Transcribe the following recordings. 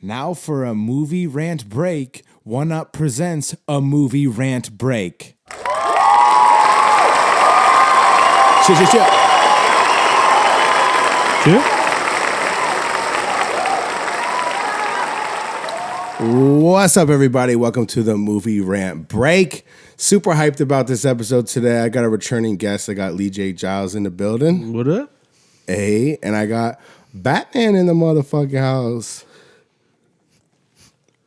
Now for a movie rant break, One Up presents a movie rant break. Chill. What's up, everybody? Welcome to the Movie Rant Break. Super hyped about this episode today. I got a returning guest. I got Lee J. Giles in the building. What up? Hey, and I got Batman in the motherfucking house.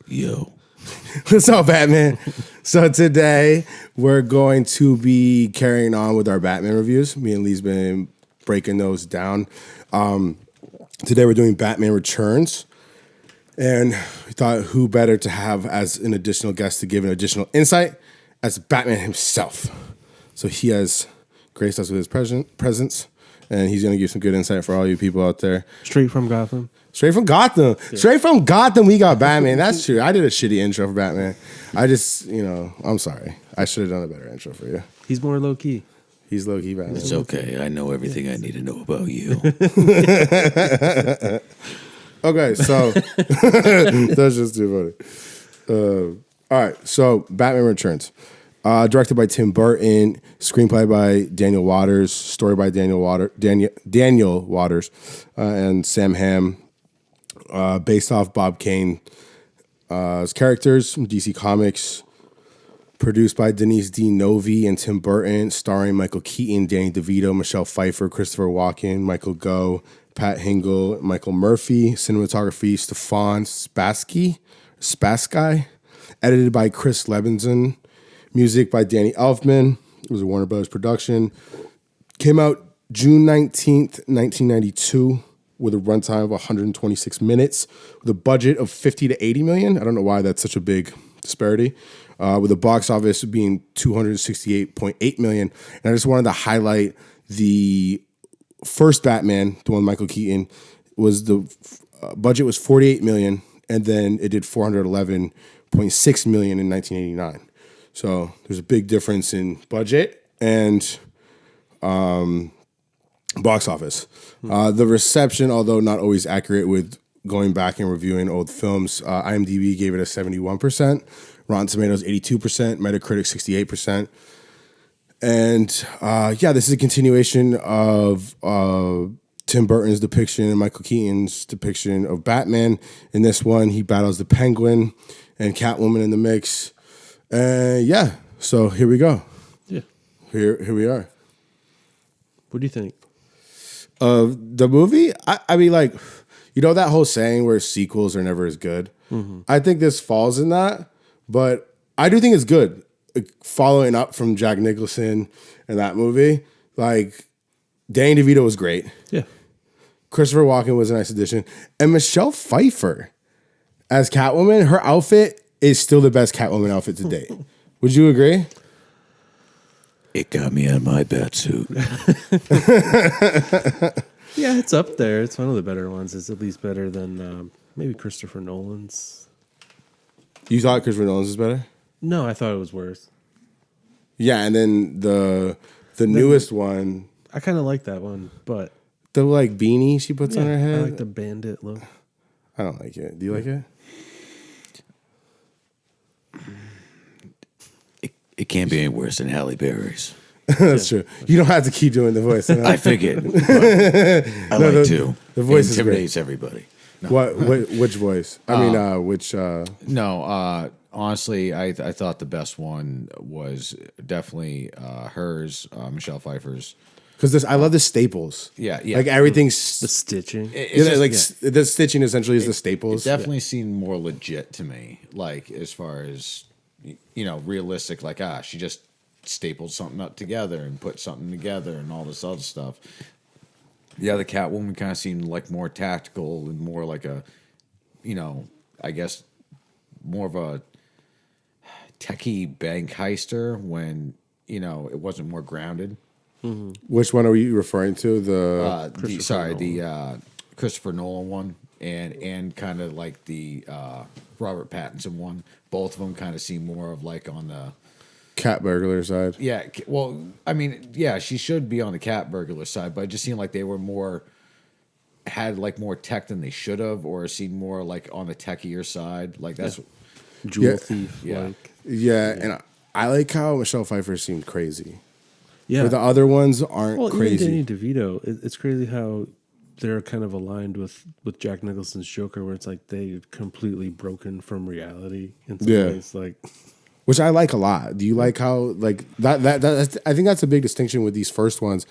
Yo. What's up, Batman? So today we're going to be carrying on with our Batman reviews. Me and Lee's been breaking those down. Today we're doing Batman Returns. And we thought who better to have as an additional guest to give an additional insight as Batman himself. So he has graced us with his presence, and he's going to give some good insight for all you people out there. Straight from Gotham. Straight from Gotham. Yeah. Straight from Gotham, we got Batman. That's true. I did a shitty intro for Batman. I just, I'm sorry. I should have done a better intro for you. He's more low-key. He's low-key Batman. It's okay. I know everything I need to know about you. Okay, so that's just too funny. All right, so Batman Returns. Directed by Tim Burton, screenplay by Daniel Waters, story by Daniel Waters, and Sam Hamm. Based off Bob Kane's characters from DC Comics. Produced by Denise D. Novi and Tim Burton, starring Michael Keaton, Danny DeVito, Michelle Pfeiffer, Christopher Walken, Michael Gough, Pat Hingle, Michael Murphy. Cinematography, Stefan Spassky. Edited by Chris Levinson. Music by Danny Elfman. It was a Warner Brothers production. Came out June 19th, 1992, with a runtime of 126 minutes, with a budget of 50 to 80 million. I don't know why that's such a big disparity. With the box office being 268.8 million. And I just wanted to highlight the first Batman, the one with Michael Keaton, was the budget was 48 million, and then it did 411.6 million in 1989. So there's a big difference in budget and box office. The reception, although not always accurate with going back and reviewing old films, IMDb gave it a 71%, Rotten Tomatoes 82%, Metacritic 68%. And this is a continuation of Tim Burton's depiction and Michael Keaton's depiction of Batman. In this one, he battles the Penguin and Catwoman in the mix. So here we go. Yeah. Here we are. What do you think? The movie? I mean, like, that whole saying where sequels are never as good? Mm-hmm. I think this falls in that, but I do think it's good. Following up from Jack Nicholson and that movie, like, Danny DeVito was great. Yeah. Christopher Walken was a nice addition. And Michelle Pfeiffer as Catwoman, her outfit is still the best Catwoman outfit to date. Would you agree? It got me out of my bat suit. Yeah, it's up there. It's one of the better ones. It's at least better than maybe Christopher Nolan's. You thought Christopher Nolan's was better? No, I thought it was worse. Yeah, and then the newest one. I kind of like that one, but the like beanie she puts on her head. I like the bandit look. I don't like it. Do you like it? It can't be any worse than Halle Berry's. That's true. You don't have to keep doing the voice. I figured. I like to. The voice it intimidates everybody. No. Which voice? Which? No. Honestly, I thought the best one was definitely hers, Michelle Pfeiffer's. Because I love the staples. Yeah. Like everything's the stitching. The stitching essentially is the staples. It definitely seemed more legit to me. Like as far as realistic. Like she just stapled something up together and put something together and all this other stuff. Yeah, the Catwoman kind of seemed like more tactical and more like a, I guess more of a techie bank heister when, it wasn't more grounded. Mm-hmm. Which one are you referring to? The Christopher Nolan one and kind of like the Robert Pattinson one. Both of them kind of seem more of like on the cat burglar side. Yeah, well, I mean, yeah, she should be on the cat burglar side, but it just seemed like they were more had like more tech than they should have, or seemed more like on the techier side. Like that's Jewel Yeah. thief. Yeah. Like, Yeah, and I like how Michelle Pfeiffer seemed crazy. yeah. Where the other ones aren't Well, crazy. even Danny DeVito, it's crazy how they're kind of aligned with Jack Nicholson's Joker, where it's like they completely broken from reality in some Yeah. ways. Like, Which I like a lot. Do you like how like that's, I think that's a big distinction with these first ones.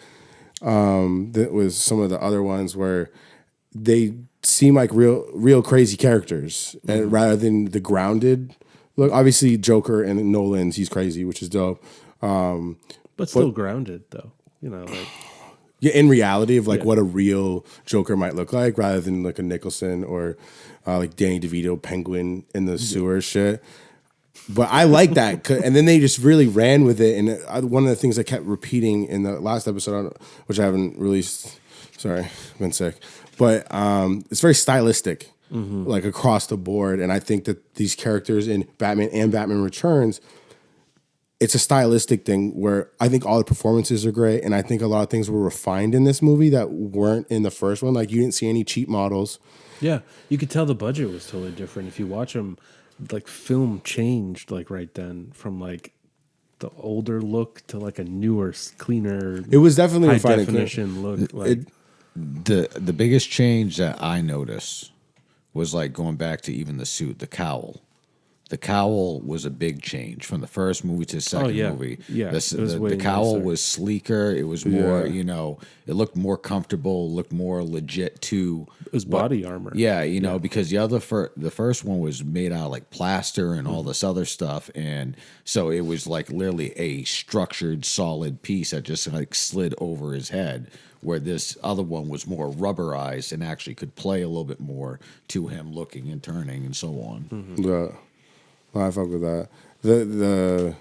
That was some of the other ones where they seem like real crazy characters, and rather than the grounded look. Obviously, Joker and Nolan's he's crazy, which is dope. but still grounded though. You know, like Yeah, in reality of like Yeah. what a real Joker might look like, rather than like a Nicholson or like Danny DeVito Penguin in the sewer shit. But I like that, and then they just really ran with it. And one of the things I kept repeating in the last episode, which I haven't released, sorry, I've been sick, but it's very stylistic, like across the board. And I think that these characters in Batman and Batman Returns, it's a stylistic thing where I think all the performances are great, and I think a lot of things were refined in this movie that weren't in the first one. Like you didn't see any cheap models. yeah, you could tell the budget was totally different if you watch them. Like film changed like right then from like the older look to like a newer, cleaner. It was definitely high refined. definition look. Like The biggest change that I noticed was like going back to even the suit, the cowl. The cowl was a big change from the first movie to the second yeah. movie. Yeah, it was The way cowl nicer. was sleeker. It was more, Yeah. it looked more comfortable, looked more legit to it was body armor. Yeah, because the first one was made out of like plaster and all this other stuff, and so it was like literally a structured, solid piece that just like slid over his head. Where this other one was more rubberized and actually could play a little bit more to him looking and turning and so on. Yeah. Well, I fuck with that. The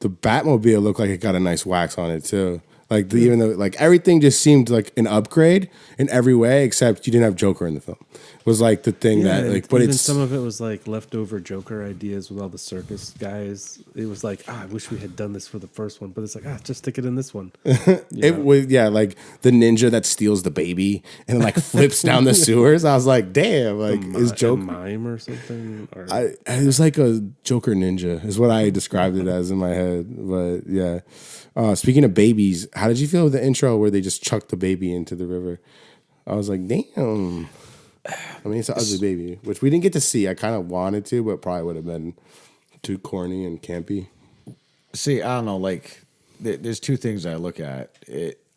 Batmobile looked like it got a nice wax on it too. Like even though like everything just seemed like an upgrade in every way, except you didn't have Joker in the film. Was like the thing Yeah, that and like, but even it's some of it was like leftover Joker ideas with all the circus guys. It was like, I wish we had done this for the first one, but it's like, just stick it in this one. it was like the ninja that steals the baby and like flips down the sewers. I was like, damn, like is A Joker? mime or something? Or, It was like a Joker ninja, is what I described it as in my head. But yeah. Speaking of babies, how did you feel with the intro where they just chucked the baby into the river? I was like, damn. I mean, it's an ugly baby, which we didn't get to see. I kind of wanted to, but probably would have been too corny and campy. See, I don't know. Like, there's two things I look at.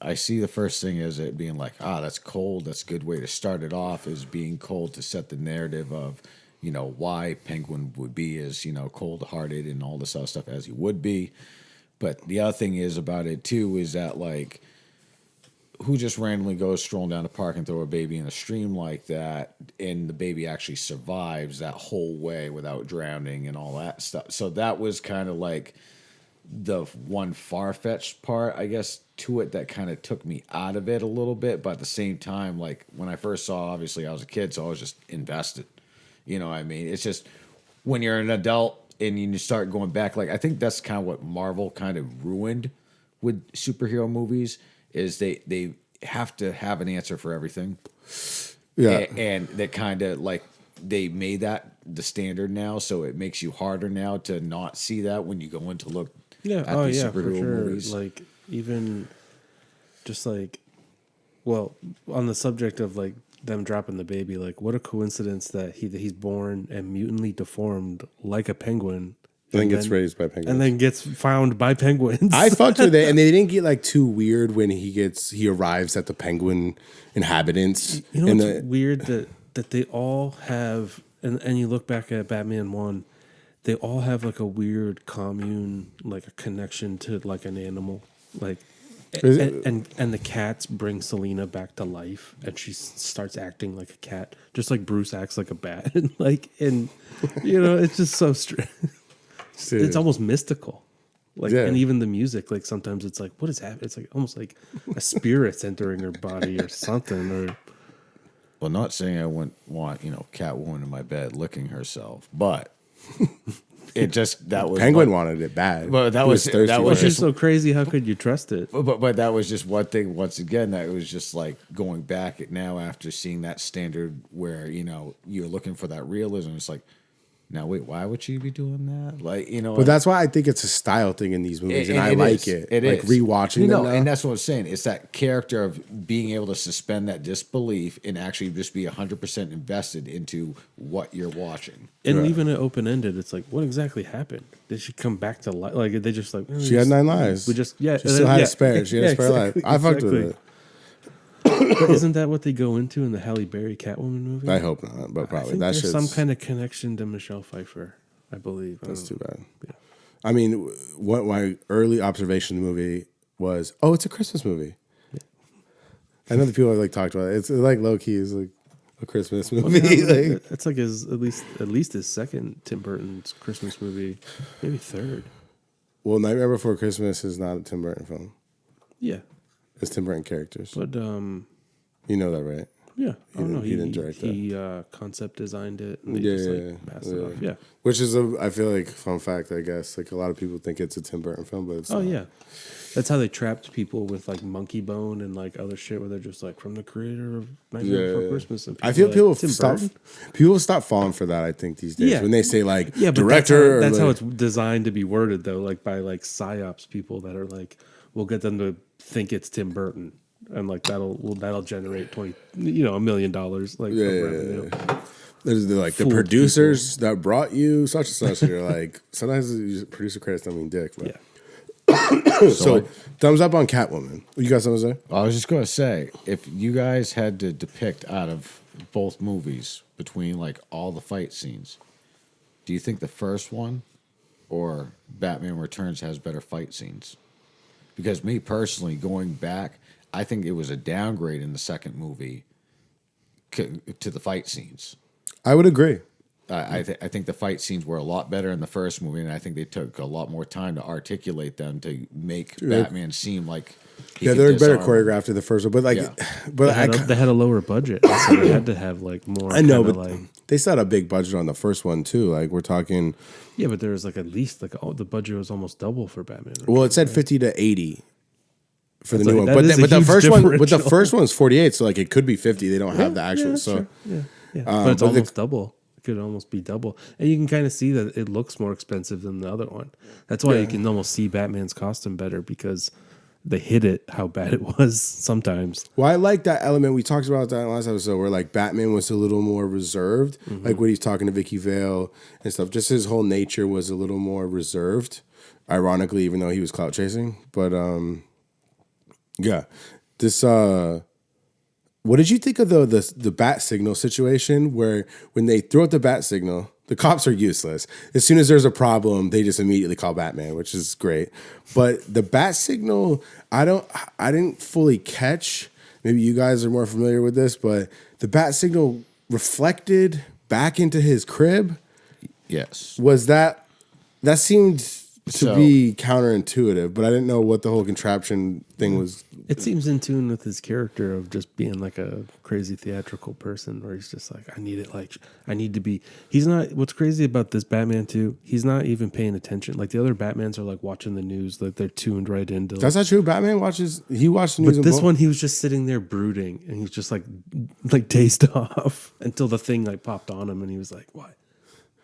I see the first thing as it being like, that's cold. That's a good way to start it off, is being cold to set the narrative of, why Penguin would be as, cold-hearted and all this other stuff as he would be. But the other thing is about it, too, is that, like, who just randomly goes strolling down the park and throw a baby in a stream like that, and the baby actually survives that whole way without drowning and all that stuff. So that was kind of like the one far-fetched part, I guess, to it that kind of took me out of it a little bit. But at the same time, like, when I first saw, obviously, I was a kid, so I was just invested. You know what I mean? It's just when you're an adult and you start going back, like, I think that's kind of what Marvel kind of ruined with superhero movies, is they have to have an answer for everything. Yeah. And that kind of like they made that the standard now, so it makes you harder now to not see that when you go in to look at these for superhero sure. movies. Like even just like, well, on the subject of like them dropping the baby, like what a coincidence that he's born and mutantly deformed like a penguin. And then and gets raised by penguins. And then gets found by penguins. I fucked with it, and they didn't get like too weird when he arrives at the penguin inhabitants. You know in what's weird that they all have, and you look back at Batman 1, they all have like a weird commune, like a connection to like an animal, like. And the cats bring Selena back to life, and she starts acting like a cat, just like Bruce acts like a bat. And it's just so strange. It's almost mystical, like, Yeah. and even the music, like sometimes it's like, what is happening? It's like almost like a spirit's entering her body or something. Or Well, not saying I wouldn't want Catwoman in my bed licking herself, but that was Penguin wanted it bad. But that He was thirsty that for was Which it. is so crazy. How could you trust it? But that was just one thing. Once again, that it was just like going back at now after seeing that standard where you're looking for that realism. It's like, now wait, why would she be doing that? Like But that's why I think it's a style thing in these movies, and I like it. It like is rewatching them now. and that's what I'm saying. It's that character of being able to suspend that disbelief and actually just be 100% invested into what you're watching. And even it open ended, it's like, what exactly happened? Did she come back to life? Like they just like She had 9 lives. We just She still had a spare. She had a spare life. I fucked with it. But isn't that what they go into in the Halle Berry Catwoman movie? I hope not, but I probably think that's there's just some kind of connection to Michelle Pfeiffer, I believe. that's too bad. Yeah. I mean, what my early observation of the movie was, oh, it's a Christmas movie. Yeah. I know the people like talked about it. It's like low key is like a Christmas movie. Like, it's like his at least his second Tim Burton's Christmas movie, maybe third. well, Nightmare Before Christmas is not a Tim Burton film. Yeah, It's Tim Burton characters. but You know that, right? yeah, He didn't direct that. He concept designed it. And they Yeah, just, yeah, passed it off. Yeah. Which is I feel like fun fact, I guess. Like a lot of people think it's a Tim Burton film, but it's Oh not. yeah, that's how they trapped people with like Monkey Bone and like other shit where they're just like from the creator of Nightmare Before Christmas. And I feel are people like, Tim stop. Burton? People stop falling for that. I think these days Yeah. when they say like Yeah, but director. That's or, how like, it's designed to be worded though, like by like psyops people that are like, we'll get them to think it's Tim Burton. And like that'll generate $1 million like of revenue. There's like the Fooled producers that brought you such and such. And you're like sometimes the producer credits don't mean dick. But. Yeah. So thumbs up on Catwoman. You got something to say? I was just going to say, if you guys had to depict out of both movies between like all the fight scenes, do you think the first one or Batman Returns has better fight scenes? Because me personally, going back, I think it was a downgrade in the second movie to the fight scenes. I would agree. I think the fight scenes were a lot better in the first movie, and I think they took a lot more time to articulate them to make Batman seem like They're better choreographed in the first one, but like, Yeah. but They had a lower budget, so they had to have like more. I know, kinda but like, they still had a big budget on the first one too. Like we're talking. yeah, but there was like at least like the budget was almost double for Batman. Well, it said 50 to 80 for the That's new like- one, that but is the, a but the huge first one, but the differential. first one's 48, so like it could be 50. They don't have the actual. that's So true. Yeah. But it's but almost double. It could almost be double, and you can kind of see that it looks more expensive than the other one. That's why you can almost see Batman's costume better because they hid it how bad it was sometimes. well, I like that element. We talked about that in the last episode where like Batman was a little more reserved, like when he's talking to Vicky Vale and stuff. Just his whole nature was a little more reserved. Ironically, even though he was clout chasing, but yeah, this. What did you think of the bat signal situation where when they throw out the bat signal, the cops are useless. As soon as there's a problem, they just immediately call Batman, which is great. But the bat signal, I didn't fully catch. Maybe you guys are more familiar with this, but the bat signal reflected back into his crib. Yes. Was that seemed to So- be counterintuitive, but I didn't know what the whole contraption thing was. It seems in tune with his character of just being like a crazy theatrical person where he's just like, I need to be. He's not, what's crazy about this Batman too, he's not even paying attention. Like the other Batmans are like watching the news, like they're tuned right into. That's not true. Batman watched the news. But in this both. one, he was just sitting there brooding and he's just like dazed off until the thing like popped on him and he was like, why?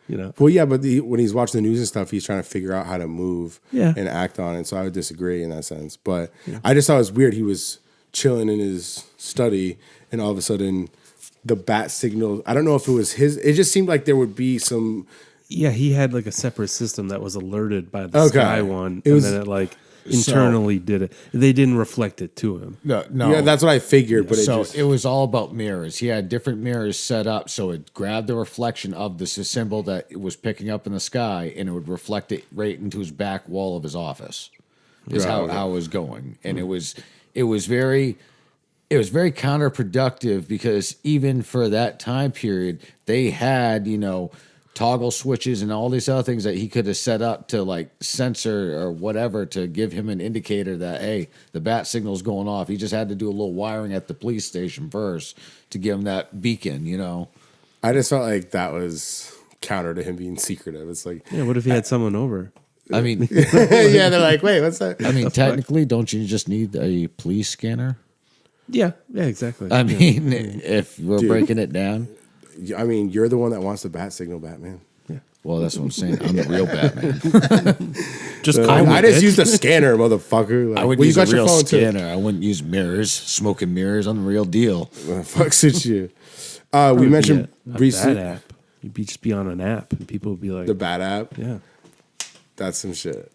You know? Well, yeah, but when he's watching the news and stuff, he's trying to figure out how to move and act on it. So I would disagree in that sense. But I just thought it was weird. He was chilling in his study, and all of a sudden, the bat signal. I don't know if it was his. It just seemed like there would be some. Yeah, he had like a separate system that was alerted by the Sky one, It was- and then it like internally did it. They didn't reflect it to him. No. Yeah, that's what I figured. But It was all about mirrors. He had different mirrors set up so it grabbed the reflection of this symbol that it was picking up in the sky, and it would reflect it right into his back wall of his office. Is how it was going, and it was very counterproductive because even for that time period, they had toggle switches and all these other things that he could have set up to like censor or whatever to give him an indicator that, hey, the bat signal's going off. He just had to do a little wiring at the police station first to give him that beacon, I just felt like that was counter to him being secretive. It's like, Yeah, what if he had someone over? I mean, yeah, they're like, wait, what's that? I mean, technically, don't you just need a police scanner? Yeah, exactly. I mean, if we're breaking it down. I mean, you're the one that wants the bat signal, Batman. Well, that's what I'm saying. I'm the real Batman. Just I just use the scanner, motherfucker. Like, I would use a real scanner. I wouldn't use mirrors, smoking mirrors. I'm the real deal. Fuck suits you. We mentioned recent that app. You'd just be on an app, and people would be like, the Bat app. "Yeah, That's some shit.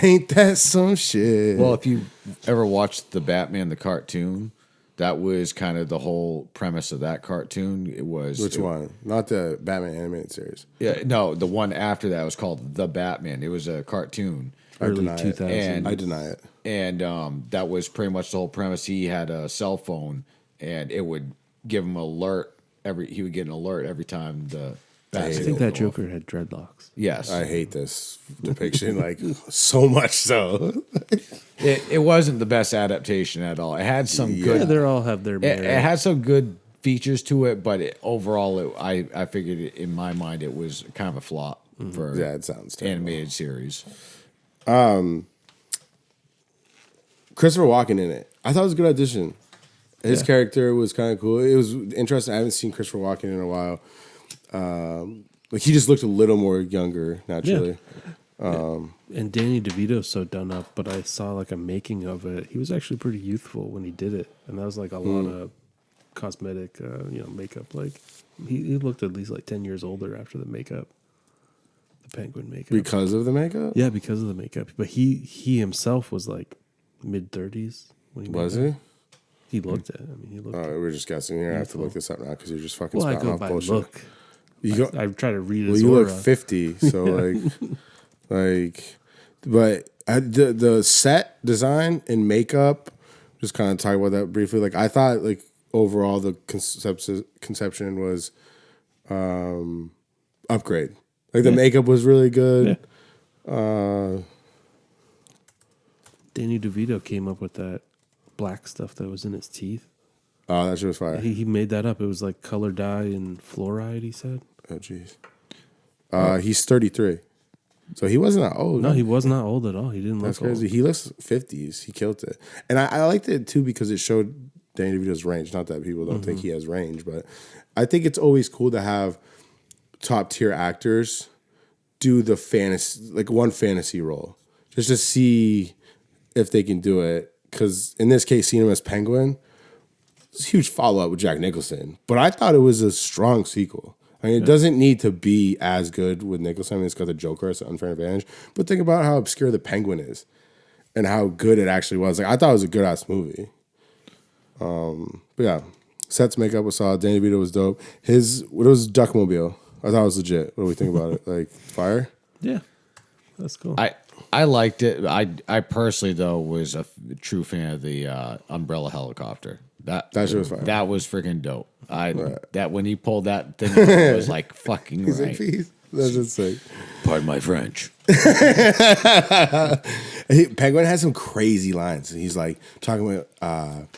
Ain't that some shit? Well, if you ever watched the Batman the cartoon, that was kind of the whole premise of that cartoon. It was which one? Not the Batman animated series. Yeah, no, the one after that was called The Batman. It was a cartoon. early deny it. 2000s." I deny it. And that was pretty much the whole premise. He had a cell phone, and it would give him alert he would get an alert every time the I think that Joker had dreadlocks. Yes. I hate this depiction, like so much so. It wasn't the best adaptation at all. It had some Yeah, good. they all have their merit. It had some good features to it, but overall, I figured in my mind it was kind of a flop for It sounds terrible. animated series. Christopher Walken in it. I thought it was a good audition. His character was kind of cool. It was interesting. I haven't seen Christopher Walken in a while. Like he just looked a little more younger naturally. And Danny DeVito's so done up, but I saw like a making of it. He was actually pretty youthful when he did it, and that was like a lot of cosmetic, makeup. Like he looked at least like 10 years older after the makeup, the Penguin makeup. Because of the makeup? Yeah, because of the makeup. But he himself was like mid-30s when he Was made he? it. He looked it. I mean, he looked. We're just guessing here. I have to look this up now because you're just fucking Well, I spouting go off by bullshit. look. You go. I try to read Well, his you aura. look 50, so but the set design and makeup. Just kind of talk about that briefly. Like I thought, like overall, the conception was upgrade. Like the makeup was really good. Yeah. Danny DeVito came up with that black stuff that was in his teeth. Oh, that shit was fire. He made that up. It was like color dye and fluoride, he said. Oh, jeez. He's 33. So he wasn't that old. No, man. he was not old at all. He didn't That's look crazy. old. He looks 50s. He killed it. And I liked it too because it showed Danny DeVito's range. Not that people don't think he has range, but I think it's always cool to have top tier actors do the fantasy, like one fantasy role, just to see if they can do it. Because in this case, seeing him as Penguin, it's a huge follow up with Jack Nicholson. But I thought it was a strong sequel. I mean, it doesn't need to be as good with Nicholson. I mean, it's got the Joker as an unfair advantage. But think about how obscure the Penguin is and how good it actually was. Like I thought it was a good ass movie. But yeah, sets makeup was solid. Danny DeVito was dope. What was Duckmobile? I thought it was legit. What do we think about it? Like fire? Yeah, that's cool. I liked it. I personally though was a true fan of the umbrella helicopter. That shit was fire. That was freaking dope. That when he pulled that thing, I was like fucking right. That's insane. Pardon my French. Penguin has some crazy lines. He's like talking about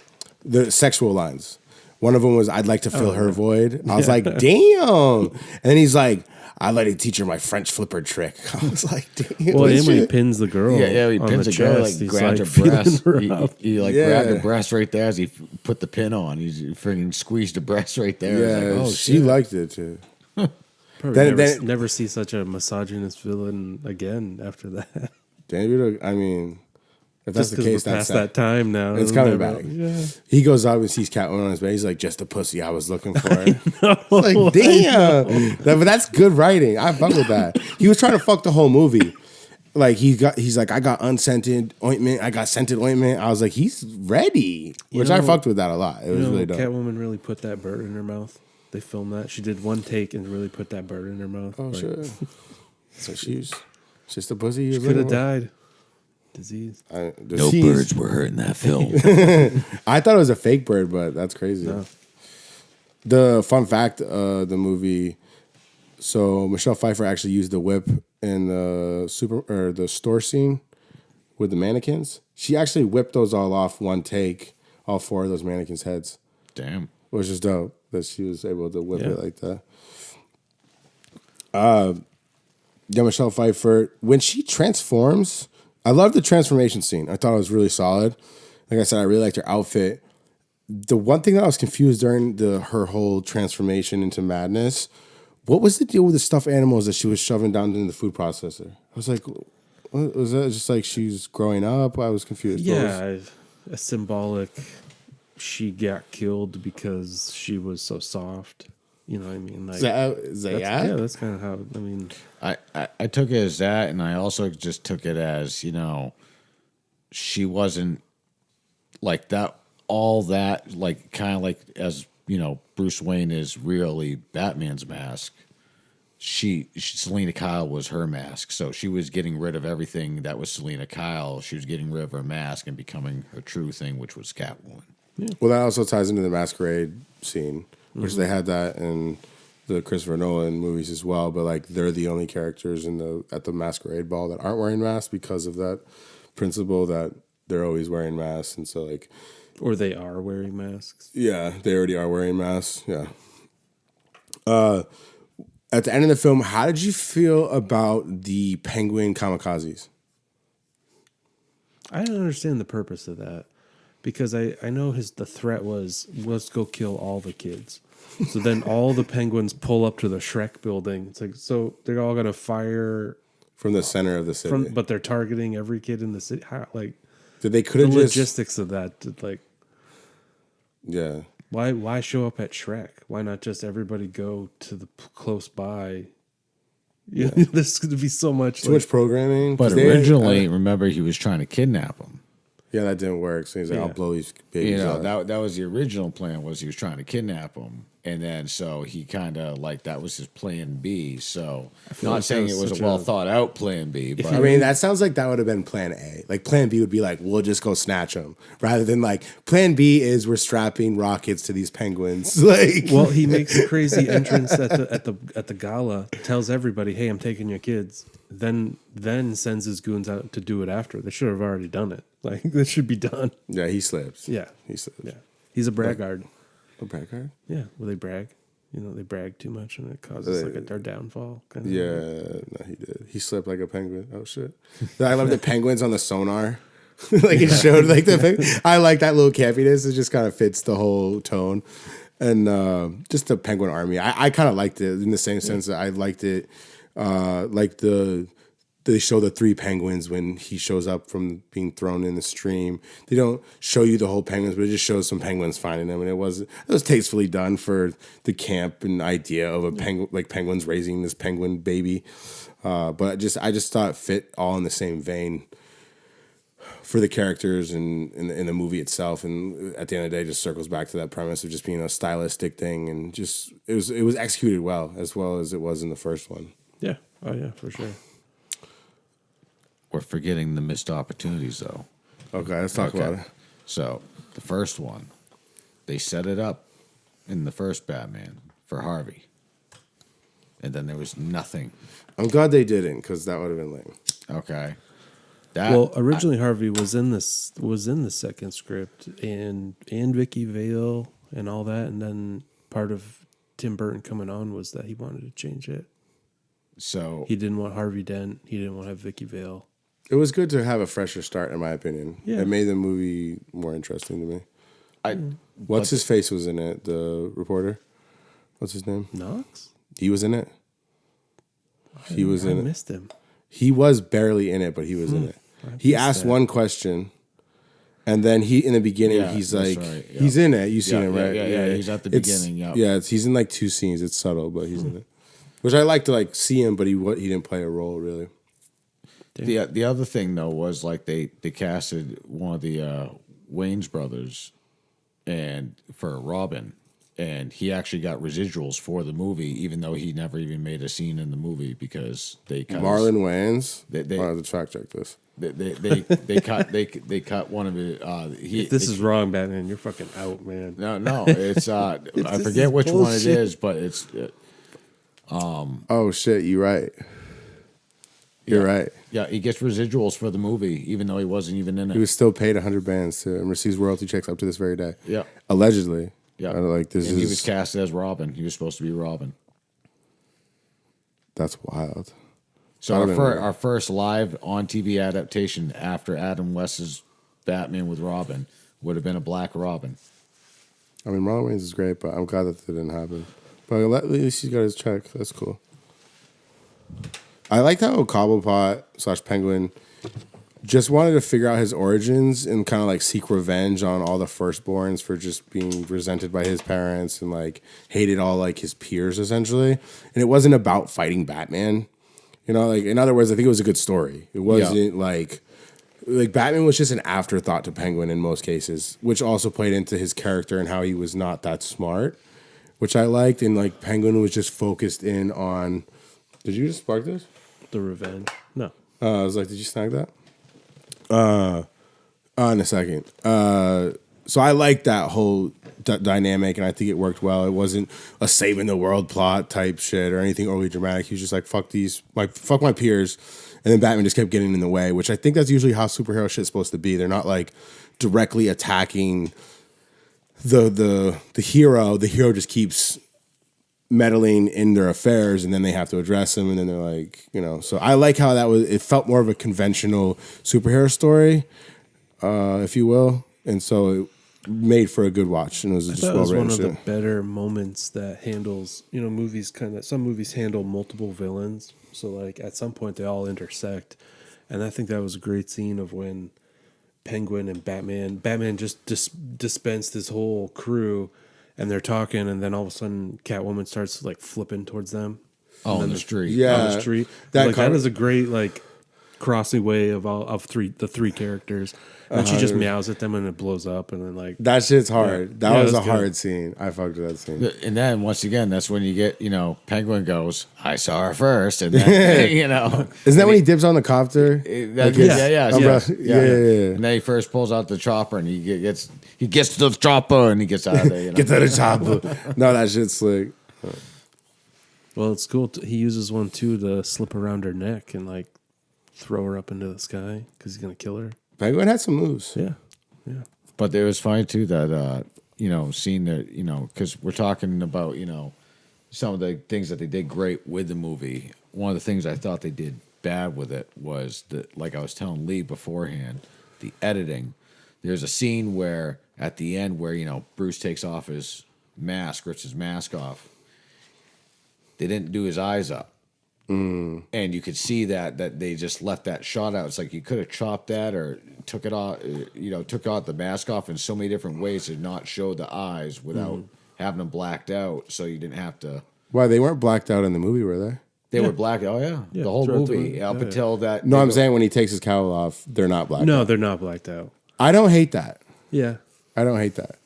the sexual lines. One of them was, "I'd like to fill her void." I was like, "Damn!" And then he's like, "I'd like to teach her my French flipper trick." I was like, "Damn!" Well, what and when he shit? pins the girl, Yeah, he on pins the the girl, chest, like he's grabbed like her breast. feeling her up. He grabbed her breast right there as he put the pin on. He's freaking squeezed the breast right there. Yeah, Like, oh, she shit. liked it too. Probably never see such a misogynist villain again after that. Danny DeVito, I mean, if that's Just the 'cause case, we're that's past that time now. It's It'll coming never- back. Yeah. He goes up and sees Catwoman on his bed. He's like, "Just the pussy I was looking for." It's like, damn. But that's good writing. I fuck with that. He was trying to fuck the whole movie. Like he's like, "I got unscented ointment. I got scented ointment." I was like, he's ready, which I fucked with that a lot. It was really dope. Catwoman really put that bird in her mouth. They filmed that. She did one take and really put that bird in her mouth. Oh Like, shit. So she's just a pussy. She could have died. Disease. No birds were hurt in that film. I thought it was a fake bird, but that's crazy. No. The fun fact, the movie. So Michelle Pfeiffer actually used the whip in the store scene with the mannequins. She actually whipped those all off one take, all four of those mannequins' heads. Damn. Which is dope that she was able to whip it like that. Yeah, Michelle Pfeiffer, when she transforms, I love the transformation scene. I thought it was really solid. Like I said, I really liked her outfit. The one thing that I was confused during her whole transformation into madness, what was the deal with the stuffed animals that she was shoving down in the food processor? I was like, what, was that just like she's growing up? I was confused. Yeah, a symbolic. She got killed because she was so soft. You know what I mean? Like, yeah? That's kind of how. I mean, I took it as that, and I also just took it as, she wasn't like that. All that, like, kind of like as Bruce Wayne is really Batman's mask. Selena Kyle was her mask, so she was getting rid of everything that was Selena Kyle. She was getting rid of her mask and becoming her true thing, which was Catwoman. Yeah. Well, that also ties into the masquerade scene, which they had that in the Christopher Nolan movies as well. But like, they're the only characters at the masquerade ball that aren't wearing masks because of that principle that they're always wearing masks, and so like, or they are wearing masks. Yeah, they already are wearing masks. Yeah. At the end of the film, how did you feel about the penguin kamikazes? I don't understand the purpose of that. Because I know the threat was, let's go kill all the kids. So then all the penguins pull up to the Shrek building. It's like, so they're all going to fire from the center of the city. But they're targeting every kid in the city. How, like, they could have logistics of that. Like, yeah. Why show up at Shrek? Why not just everybody go to the close by? Yeah. There's going to be so much. Too much programming. But originally, remember, he was trying to kidnap them. Yeah, that didn't work. So he's like, I'll blow these babies out. That was the original plan, was he was trying to kidnap them. And then so he kind of like, that was his plan B. So not saying it was a well thought out plan B. But I mean, that sounds like that would have been plan A. Like plan B would be like, we'll just go snatch them. Rather than like, plan B is we're strapping rockets to these penguins. Like, well, he makes a crazy entrance at the gala, tells everybody, hey, I'm taking your kids. Then sends his goons out to do it after. They should have already done it. Like, this should be done. Yeah, he slips. Yeah. He slips. Yeah. He's a braggart. A braggart? Yeah. Well, they brag. They brag too much and it causes like their downfall. Kind of no, he did. He slipped like a penguin. Oh, shit. I love the penguins on the sonar. Like, it showed like the I like that little campiness. It just kind of fits the whole tone. And just the penguin army. I kind of liked it in the same sense that I liked it. Like they show the 3 penguins when he shows up from being thrown in the stream. They don't show you the whole penguins, but it just shows some penguins finding them, and it was tastefully done for the camp and idea of a penguin, like penguins raising this penguin baby. But I just thought it fit all in the same vein for the characters and in the movie itself. And at the end of the day, it just circles back to that premise of just being a stylistic thing, and just it was executed well as it was in the first one. Yeah. Oh yeah, for sure. We're forgetting the missed opportunities, though. Okay, let's talk about it. So, the first one, they set it up in the first Batman for Harvey. And then there was nothing. I'm glad they didn't, because that would have been lame. Okay. Originally Harvey was in the second script, and Vicky Vale and all that, and then part of Tim Burton coming on was that he wanted to change it. So he didn't want Harvey Dent. He didn't want to have Vicky Vale. It was good to have a fresher start, in my opinion. Yeah. It made the movie more interesting to me. What's his face was in it? The reporter. What's his name? Knox. He was in it. I missed him. He was barely in it, but he was in it. He asked one question, and then in the beginning, he's like, right, he's in it. You see him, right? Yeah, he's at the beginning. He's in like 2 scenes. It's subtle, but he's in it. Which I like to like see him, but he didn't play a role really. The other thing though was like they casted one of the Wayans brothers and for Robin, and he actually got residuals for the movie, even though he never even made a scene in the movie because they cut Marlon Wayans. They I have to fact check this. They cut one of it. If this is wrong, Batman, you're fucking out, man. No, it's I forget which one it is, but it's. Oh shit! You're right. You're right. Yeah, he gets residuals for the movie, even though he wasn't even in it. He was still paid 100 bands to and receives royalty checks up to this very day. Yeah, allegedly. Yeah, like this. And he was cast as Robin. He was supposed to be Robin. That's wild. So our first live on TV adaptation after Adam West's Batman with Robin would have been a Black Robin. I mean, Marlon Wayans is great, but I'm glad that didn't happen. But at least he got his check. That's cool. I liked how Cobblepot / Penguin just wanted to figure out his origins and kind of like seek revenge on all the firstborns for just being resented by his parents and like hated all like his peers essentially. And it wasn't about fighting Batman. You know, like in other words, I think it was a good story. It wasn't like Batman was just an afterthought to Penguin in most cases, which also played into his character and how he was not that smart, which I liked. And like Penguin was just focused in on. Did you just spark this? The revenge. No. I was like, did you snag that? In a second. So I like that whole dynamic, and I think it worked well. It wasn't a saving the world plot type shit or anything overly dramatic. He was just like, fuck my peers. And then Batman just kept getting in the way, which I think that's usually how superhero shit's supposed to be. They're not like directly attacking the hero. The hero just keeps meddling in their affairs, and then they have to address him, and then they're like, you know. So I like how that was. It felt more of a conventional superhero story, if you will, and so it made for a good watch, and it was just well written. One of the better moments that handles, you know, movies some movies handle multiple villains, so like at some point they all intersect, and I think that was a great scene of when Penguin and Batman just dispensed his whole crew. And they're talking, and then all of a sudden, Catwoman starts like flipping towards them. On the street, yeah, on the street. That is a great like crossing way of the three characters. And she just meows at them, and it blows up, and then like that shit's hard. Yeah. That was a hard scene. I fucked with that scene. And then once again, that's when you get, you know, Penguin goes, "I saw her first," and then you know, isn't that when he dips on the copter? Yeah. And then he first pulls out the chopper, and he gets to the chopper, and he gets out of there. You know? Get to the chopper. No, that shit's slick. Well, it's cool. He uses one too to slip around her neck and like throw her up into the sky because he's gonna kill her. Penguin had some moves. Yeah. But it was funny too that you know, seeing that, you know, because we're talking about, you know, some of the things that they did great with the movie. One of the things I thought they did bad with it was that, like I was telling Lee beforehand, the editing. There's a scene where at the end where, you know, Bruce takes off his mask, rips his mask off. They didn't do his eyes up. And you could see that they just left that shot out. It's like you could have chopped that or took it off, you know, took out the mask off in so many different ways to not show the eyes without having them blacked out, so you didn't have to. Why, they weren't blacked out in the movie, were they? They were blacked. Oh yeah, the whole movie up until that. No, I'm saying when he takes his cowl off, they're not blacked out. No, they're not blacked out. I don't hate that. Yeah. I don't hate that.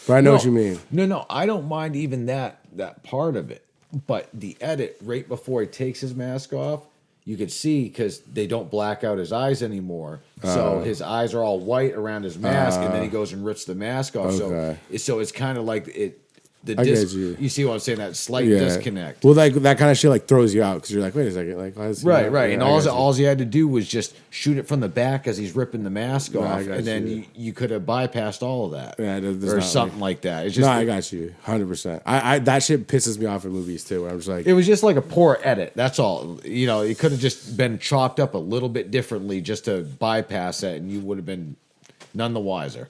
But I know what you mean. No, I don't mind even that part of it. But the edit right before he takes his mask off, you could see because they don't black out his eyes anymore. So his eyes are all white around his mask, and then he goes and rips the mask off. Okay. So it's kind of like it. You see what I'm saying? That slight disconnect. Well, like that kind of shit like throws you out because you're like, wait a second, like why is he Right. Yeah, And all he had to do was just shoot it from the back as he's ripping the mask off, and then you could have bypassed all of that, or something like that. It's just, I got you 100%. I that shit pisses me off in movies too. Where I'm just like, it was just like a poor edit. That's all. You know, it could have just been chopped up a little bit differently just to bypass that, and you would have been none the wiser.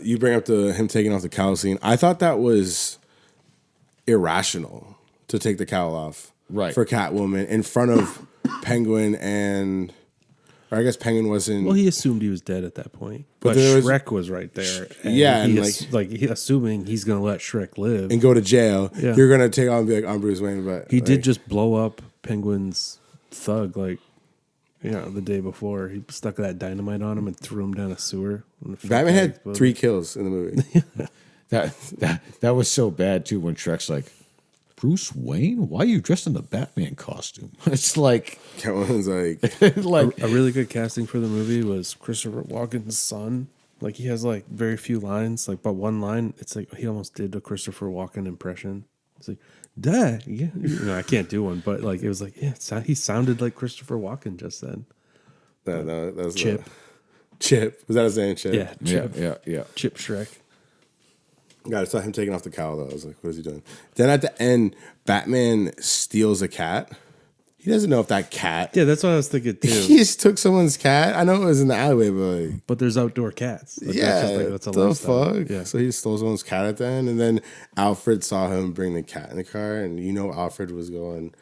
You bring up him taking off the cowl scene. I thought that was irrational to take the cowl off for Catwoman in front of Penguin or I guess Penguin wasn't. Well, he assumed he was dead at that point, but Shrek was right there. Assuming he's gonna let Shrek live and go to jail. Yeah. You're gonna take on and be like, I'm Bruce Wayne, but he did just blow up Penguin's thug the day before. He stuck that dynamite on him and threw him down a sewer. Batman had 3 kills in the movie. That was so bad too when Shrek's like, Bruce Wayne, why are you dressed in the Batman costume? It's like Catwoman's like a really good casting for the movie was Christopher Walken's son. Like he has like very few lines, like but one line. It's like he almost did a Christopher Walken impression. It's like, Dad, yeah. I can't do one, but like it was like, yeah, he sounded like Christopher Walken just then. That was Chip. Chip. Was that his name? Chip? Yeah, Chip. Yeah. Chip Shrek. God, I saw him taking off the cowl though. I was like, what is he doing? Then at the end, Batman steals a cat. he doesn't know if that cat. Yeah, that's what I was thinking too. He just took someone's cat. I know it was in the alleyway, but like, But there's outdoor cats. Like, yeah, that's a the lifestyle. fuck. Yeah. So he stole someone's cat at the end, and then Alfred saw him bring the cat in the car, and Alfred was going,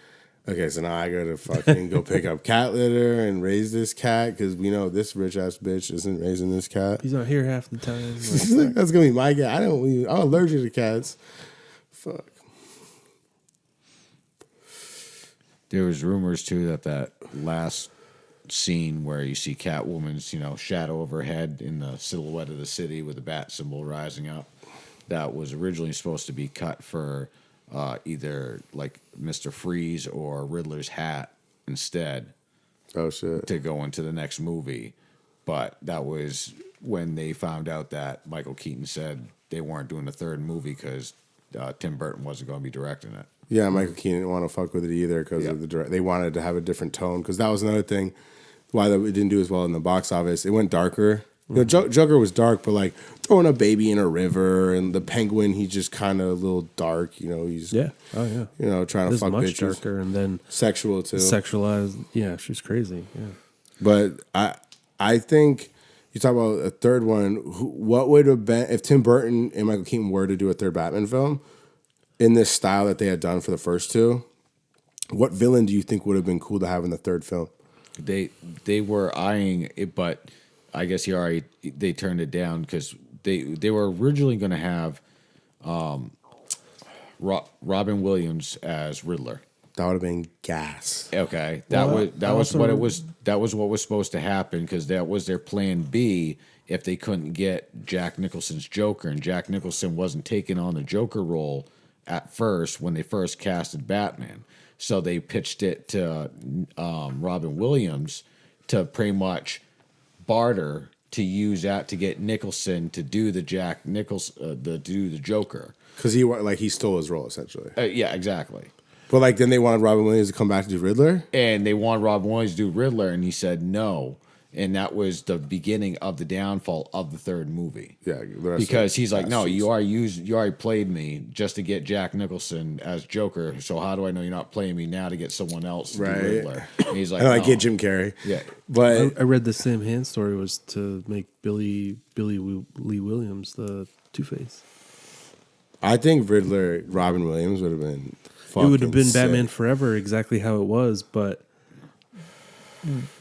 okay, so now I gotta fucking go pick up cat litter and raise this cat because we know this rich ass bitch isn't raising this cat. He's not here half the time. He's like, that's gonna be my cat. I'm allergic to cats. Fuck. There was rumors too that last scene where you see Catwoman's shadow overhead in the silhouette of the city with the bat symbol rising up, that was originally supposed to be cut for either like Mr. Freeze or Riddler's hat instead. Oh shit. To go into the next movie, but that was when they found out that Michael Keaton said they weren't doing a third movie because Tim Burton wasn't going to be directing it. Yeah, Michael Keaton didn't want to fuck with it either because of they wanted to have a different tone because that was another thing why it didn't do as well in the box office. It went darker. Joker was dark, but like throwing a baby in a river and the Penguin, he's just kind of a little dark. He's trying to fuck much bitches. Darker and then Sexual too. Sexualized. Yeah, she's crazy. Yeah, but I think you talk about a third one. What would have been if Tim Burton and Michael Keaton were to do a third Batman film in this style that they had done for the first two? What villain do you think would have been cool to have in the third film? They were eyeing it, but I guess they turned it down because they were originally going to have Robin Williams as Riddler. That would have been gas. Okay, that was what was supposed to happen because that was their plan B if they couldn't get Jack Nicholson's Joker, and Jack Nicholson wasn't taking on the Joker role at first when they first casted Batman. So they pitched it to Robin Williams to pretty much barter to use that to get Nicholson to do the do the Joker because he stole his role essentially. Yeah, exactly. But then they wanted Robin Williams to come back to do Riddler, and they wanted Robin Williams to do Riddler, and he said no. And that was the beginning of the downfall of the third movie. Yeah, because he's like, no, you already played me just to get Jack Nicholson as Joker. So how do I know you're not playing me now to get someone else to do Riddler? And he's like, I get Jim Carrey. Yeah, but I read the Sam Hand story was to make Billy Lee Williams the Two-Face. I think Robin Williams would have been. It would have been sick. Batman Forever, exactly how it was, but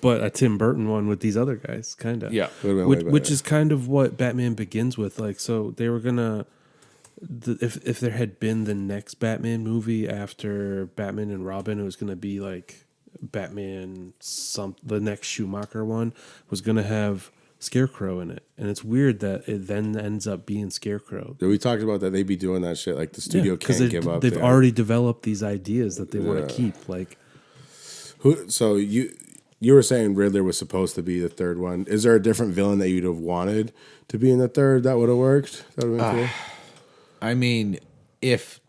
a Tim Burton one with these other guys, kind of. Yeah. Which is kind of what Batman Begins with. Like, so they were gonna, if there had been the next Batman movie after Batman and Robin, it was gonna be like Batman. The next Schumacher one was gonna have Scarecrow in it, and it's weird that it then ends up being Scarecrow. We talked about that. They'd be doing that shit. Like the studio can't give up. They've already developed these ideas that they want to keep. Like, so you were saying Riddler was supposed to be the third one. Is there a different villain that you'd have wanted to be in the third that would have worked? That would have been cool. I mean, if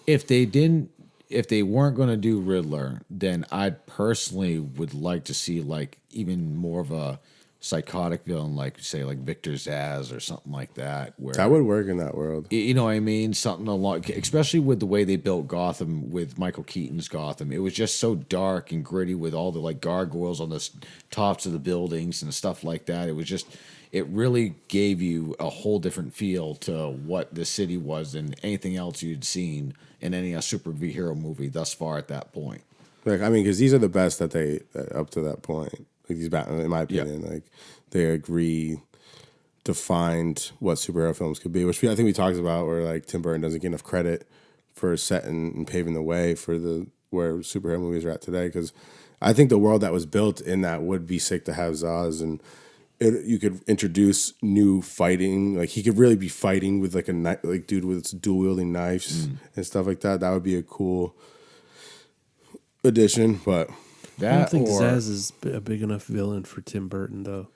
they weren't going to do Riddler, then I personally would like to see like even more of a psychotic villain, like say like Victor Zsasz or something like that. Where that would work in that world. You know what I mean? Something along, especially with the way they built Gotham with Michael Keaton's Gotham. It was just so dark and gritty with all the like gargoyles on the tops of the buildings and stuff like that. It was just, it really gave you a whole different feel to what the city was than anything else you'd seen in any superhero movie thus far at that point. Like, I mean, because these are the best that up to that point. Like these Batman, in my opinion, like they defined what superhero films could be, which I think we talked about, where like Tim Burton doesn't get enough credit for setting and paving the way for where superhero movies are at today. Because I think the world that was built in that would be sick to have Zaz, and you could introduce new fighting. Like he could really be fighting with like a like dude with dual wielding knives and stuff like that. That would be a cool addition, but. I don't think Zaz is a big enough villain for Tim Burton, though.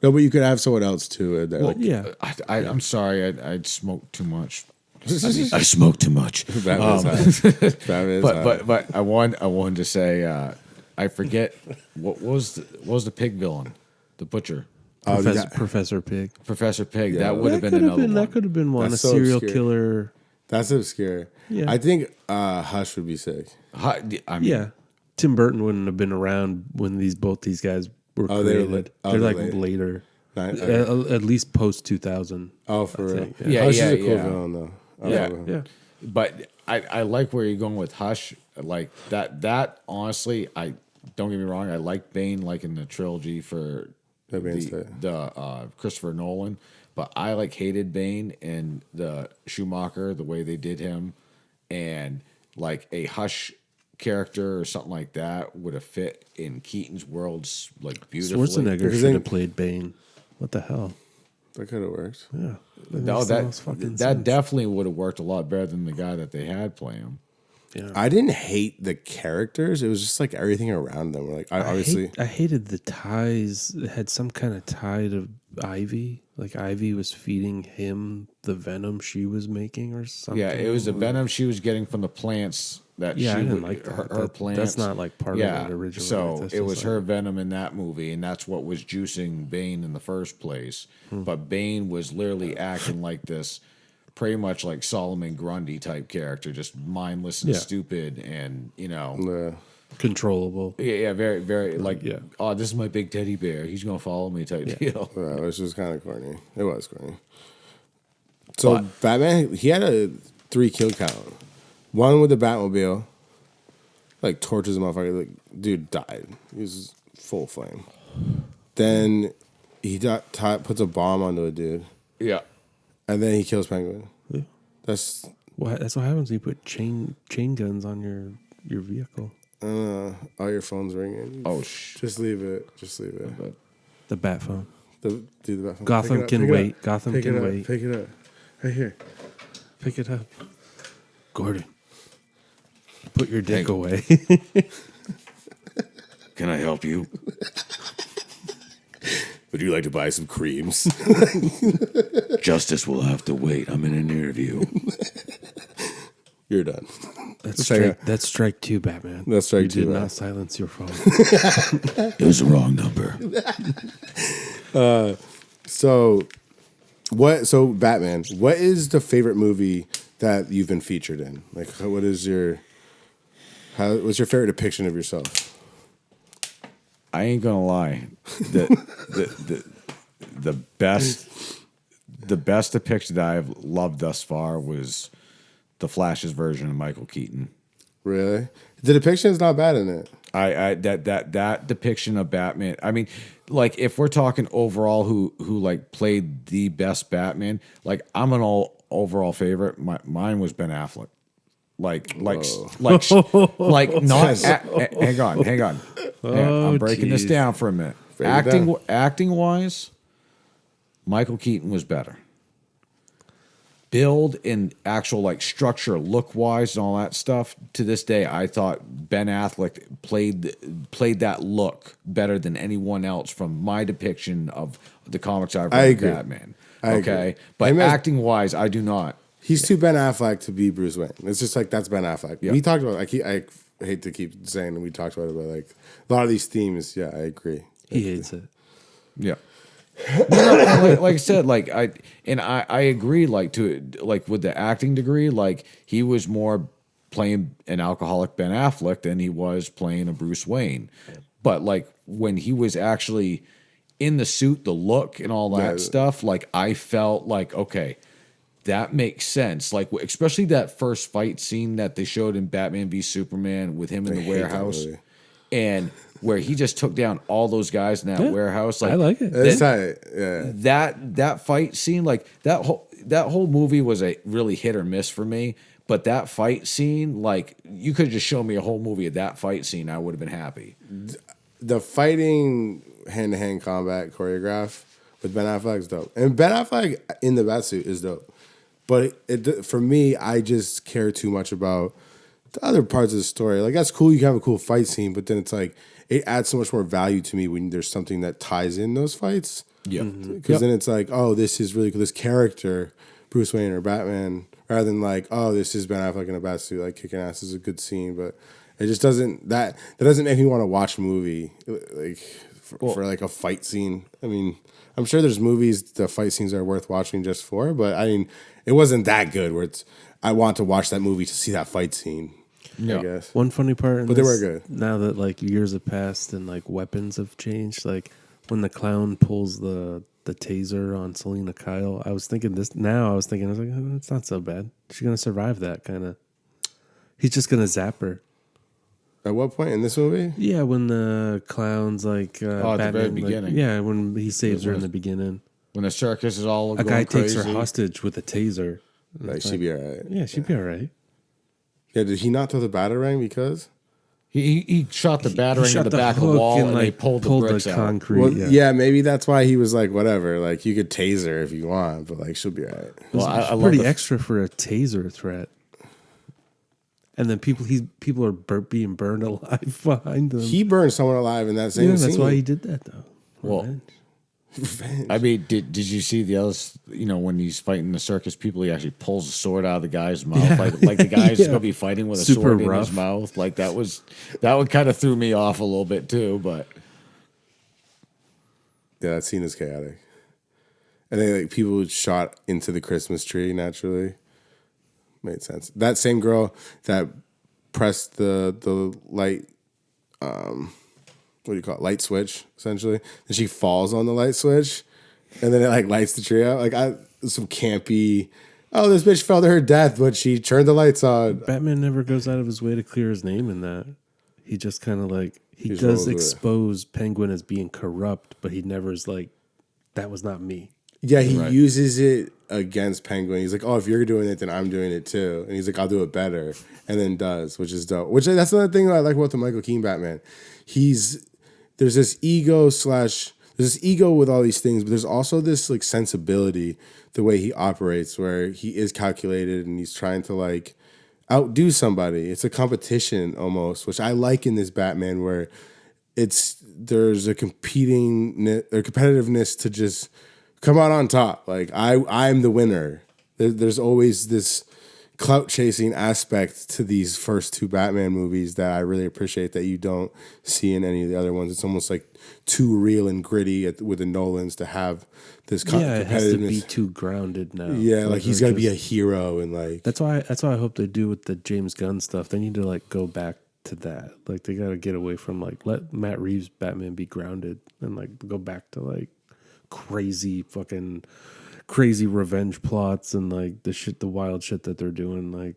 No, but you could have someone else too. Well, yeah. I'm sorry, I'd smoked too much. I smoked too much. But I wanted to say I forget what was the pig villain, the butcher. Professor Pig. Professor Pig. Yeah. That would have been another one. That could have been one. That's a serial killer. That's obscure. Yeah. I think Hush would be sick. I mean, yeah. Tim Burton wouldn't have been around when both these guys were created. They're like later. At least post 2000. Oh, for real? Yeah, Hush is a cool yeah. villain, though. Yeah. But I like where you're going with Hush. Like that honestly, I don't get me wrong, I like Bane like in the trilogy for the Christopher Nolan, but I like hated Bane and the Schumacher, the way they did him, and like a Hush character or something like that would have fit in Keaton's worlds like beautifully. Schwarzenegger should have played Bane. What the hell? That could have worked. Yeah. That definitely would have worked a lot better than the guy that they had play him. Yeah. I didn't hate the characters. It was just like everything around them. Like I hated the ties. It had some kind of tie to Ivy. Like Ivy was feeding him the venom she was making or something. Yeah, it was the venom she was getting from the plants that I she didn't would, like that. her plants. That's not like part of it originally. So it was her venom in that movie, and that's what was juicing Bane in the first place. But Bane was literally acting like this, pretty much like Solomon Grundy type character, just mindless and stupid, and controllable. Yeah, very, very like. Yeah. Oh, this is my big teddy bear. He's gonna follow me type deal. Yeah, which was kind of corny. It was corny. So Batman, he had a 3 kill count. One with the Batmobile, like torches the motherfucker. Like, dude died. He was full flame. Then he puts a bomb onto a dude. Yeah. And then he kills Penguin. Yeah. That's what happens when you put chain guns on your vehicle. All your phone's ringing. Oh, just leave it. Just leave it. The bat phone. The bat phone. Gotham can wait. Gotham can wait. Pick it up. Right here. Pick it up. Gordon. Put your dick away. Can I help you? Would you like to buy some creams? Justice will have to wait. I'm in an interview. You're done. That's strike 2, Batman. That's strike 2. You did not silence your phone. It was the wrong number. So Batman, what is the favorite movie that you've been featured in? Like, what's your favorite depiction of yourself? I ain't gonna lie. The best depiction that I've loved thus far was the Flash's version of Michael Keaton. Really? The depiction is not bad in it. That depiction of Batman. I mean, like if we're talking overall, who like played the best Batman? Like I'm an overall favorite. Mine was Ben Affleck. Like not. Hang on. I'm breaking this down for a minute. Acting wise, Michael Keaton was better. Build and actual like structure, look wise, and all that stuff. To this day, I thought Ben Affleck played that look better than anyone else from my depiction of the comics I've read of Batman. I agree. But acting wise, I do not. He's too Ben Affleck to be Bruce Wayne. It's just like that's Ben Affleck. Yep. We talked about. I hate to keep saying, and we talked about it, but like a lot of these themes. Yeah, I agree. He hates it. Yeah. like I said, like I agree. Like with the acting degree, like he was more playing an alcoholic Ben Affleck than he was playing a Bruce Wayne. But like when he was actually in the suit, the look and all that stuff, like I felt like okay, that makes sense. Like especially that first fight scene that they showed in Batman v Superman with him in the warehouse, and where he just took down all those guys in that warehouse. Like I like it. That fight scene, like that whole movie was a really hit or miss for me. But that fight scene, like you could just show me a whole movie of that fight scene, I would have been happy. The fighting hand-to-hand combat choreograph with Ben Affleck is dope, and Ben Affleck in the Batsuit is dope. But for me, I just care too much about the other parts of the story. Like that's cool, you can have a cool fight scene, but then it's like it adds so much more value to me when there's something that ties in those fights. Yeah, because then it's like, oh, this is really cool. This character, Bruce Wayne or Batman, rather than like, oh, this is Ben Affleck in a batsuit, like kicking ass is a good scene, but it just doesn't that doesn't make me want to watch a movie like for like a fight scene. I mean, I'm sure there's movies the fight scenes are worth watching just for, but I mean, it wasn't that good where I want to watch that movie to see that fight scene. Yeah. I guess. One funny part, But they were good. Now that like years have passed and like weapons have changed, like when the clown pulls the taser on Selena Kyle, I was thinking this. Now I was like, oh, it's not so bad. She's gonna survive that kind of. He's just gonna zap her. At what point in this movie? Yeah, when the clown's like at the very beginning. Yeah, when he saves her in the beginning. When the circus is all A going guy crazy. takes her hostage with a taser. Like, she'd be all right. Yeah, she'd be all right. Yeah, did he not throw the batarang because? He shot the battering He shot in the back of the hook wall and like, they pulled the bricks out. concrete. Well, yeah. yeah, maybe that's why he was like, whatever. Like, you could tase her if you want, but like, she'll be all right. Well, I love pretty the- extra for a taser threat. And then people are being burned alive behind them. He burned someone alive in that same scene. That's why he did that though. Well, Revenge. I mean, did you see the other? When he's fighting the circus people, he actually pulls a sword out of the guy's mouth, Yeah. like the guy's Yeah. gonna be fighting with a Super sword in rough. his mouth. Like that one kind of threw me off a little bit too. But Yeah, that scene is chaotic. And then like people shot into the Christmas tree naturally. Made sense. That same girl that pressed the light, what do you call it? Light switch, essentially. And she falls on the light switch, and then it like lights the tree out. Like some campy. Oh, this bitch fell to her death, but she turned the lights on. Batman never goes out of his way to clear his name in that. He just kind of like he He's does rolled with it. expose Penguin as being corrupt, but he never is like, that was not me. Yeah, he Right. uses it against Penguin. He's like, "Oh, if you're doing it, then I'm doing it too." And he's like, "I'll do it better," and then does, which is dope. Which that's another thing I like about the Michael Keaton Batman. There's this ego with all these things, but there's also this like sensibility, the way he operates, where he is calculated and he's trying to like outdo somebody. It's a competition almost, which I like in this Batman, where there's a competitiveness to just come out on top. Like I'm the winner. There's always this clout chasing aspect to these first two Batman movies that I really appreciate that you don't see in any of the other ones. It's almost like too real and gritty with the Nolans to have this Yeah, it has to be competitiveness. too grounded now. Yeah, like he's got to be a just- hero and like That's why I hope they do with the James Gunn stuff. They need to like go back to that. Like they got to get away from like let Matt Reeves Batman be grounded and like go back to like crazy revenge plots and like the wild shit that they're doing. Like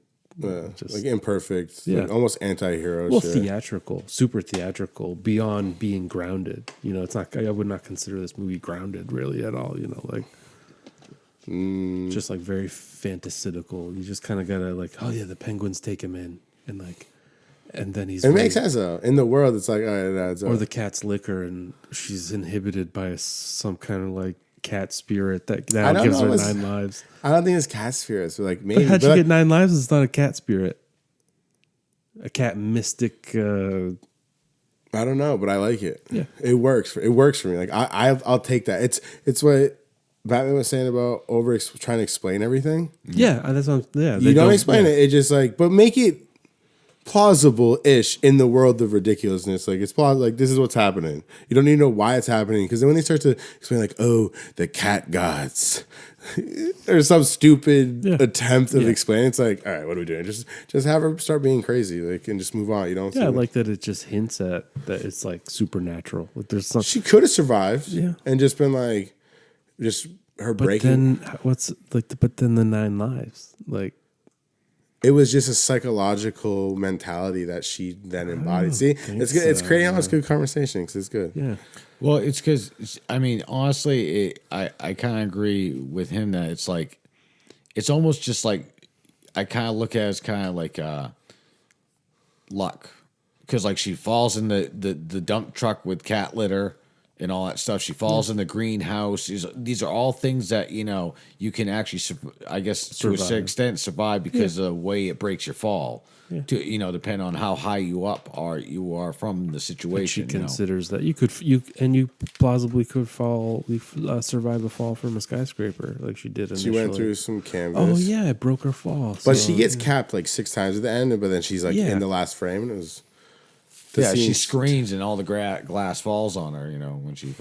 just like imperfect, Yeah. like almost anti-hero well, shit. theatrical, super theatrical, beyond being grounded. It's not. I would not consider this movie grounded really at all. Like just like very fantasistical. You just kind of gotta like, oh yeah, the Penguins take him in, and like, and then he's It makes sense though. In the world, it's like, all right, that's or the cat's liquor, and she's inhibited by some kind of like cat spirit that I now don't gives know, her it's- 9 lives. I don't think it's cat spirits, but like maybe. But how'd but she like- get 9 lives? It's not a cat spirit. A cat mystic. I don't know, but I like it. Yeah. It works. It works for me. Like I'll take that. It's what Batman was saying about trying to explain everything. Yeah, that's what. Yeah, You don't explain it. It just like, but make it plausible-ish in the world of ridiculousness. Like it's plausible. Like this is what's happening. You don't need to know why it's happening because then when they start to explain, like, oh, the cat gods, or some stupid attempt of explaining, it's like, all right, what are we doing? Just have her start being crazy, like, and just move on. You know? Yeah, I like that it just hints at that it's like supernatural. Like there's something. She could have survived, Yeah. and just been like, just her But breaking. then what's like? But then the 9 lives, like. It was just a psychological mentality that she then embodied. See, it's good. It's so, creating all this good conversation because it's good. Yeah. Well, it's because I mean, honestly, I kind of agree with him that it's like it's almost just like I kind of look at it as kind of like luck because like she falls in the dump truck with cat litter and all that stuff. She falls in the greenhouse. These are all things that you can actually, I guess, to a certain extent, survive because of the way it breaks your fall. To depend on how high you are from the situation. She considers that you plausibly could survive a fall from a skyscraper like she did initially. She went through some canvas. Oh yeah, it broke her fall. But so- she gets capped like 6 times at the end, but then she's like Yeah. in the last frame, and it was. she screams and all the glass falls on her. When she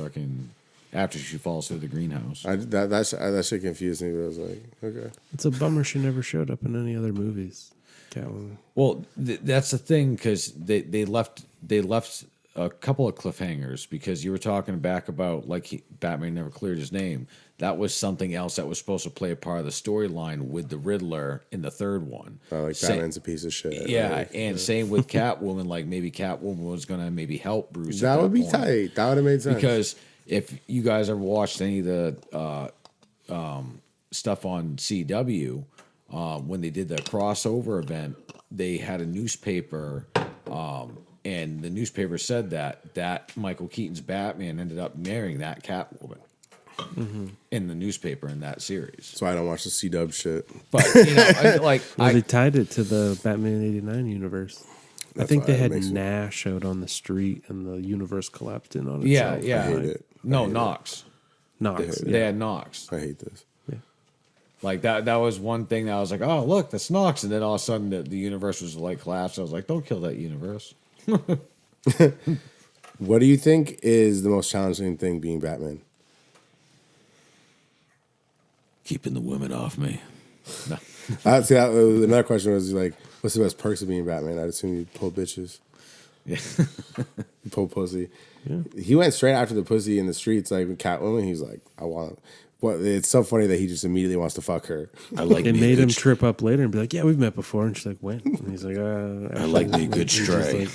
after she falls through the greenhouse. That shit confused me. But I was like, okay. It's a bummer she never showed up in any other movies. Catwoman. Well, that's the thing because they left a couple of cliffhangers because you were talking back about like Batman never cleared his name. That was something else that was supposed to play a part of the storyline with the Riddler in the third one. Batman's a piece of shit. Yeah, and same with Catwoman. Like maybe Catwoman was gonna maybe help Bruce. That would be point. tight. That would have made sense. Because if you guys ever watched any of the stuff on CW, when they did the crossover event, they had a newspaper, and the newspaper said that Michael Keaton's Batman ended up marrying that Catwoman in the newspaper in that series. So I don't watch the CW shit. But They tied it to the Batman '89 universe. I think they had Nash out on the street, and the universe collapsed in on itself. Yeah. I hate it. No, Knox. They had Knox. I hate this. Like that was one thing that I was like, oh, look, that's Knox. And then all of a sudden the universe was like collapsed. I was like, don't kill that universe. What do you think is the most challenging thing being Batman? Keeping the women off me. No. Another question was like, what's the best perks of being Batman? I'd assume you pull bitches. Yeah. You pull pussy. Yeah. He went straight after the pussy in the streets, like with Catwoman. He's like, I want. But it's so funny that he just immediately wants to fuck her. I like. It made him trip up later and be like, "Yeah, we've met before." And she's like, "When?" And he's like, "I like me a good stray."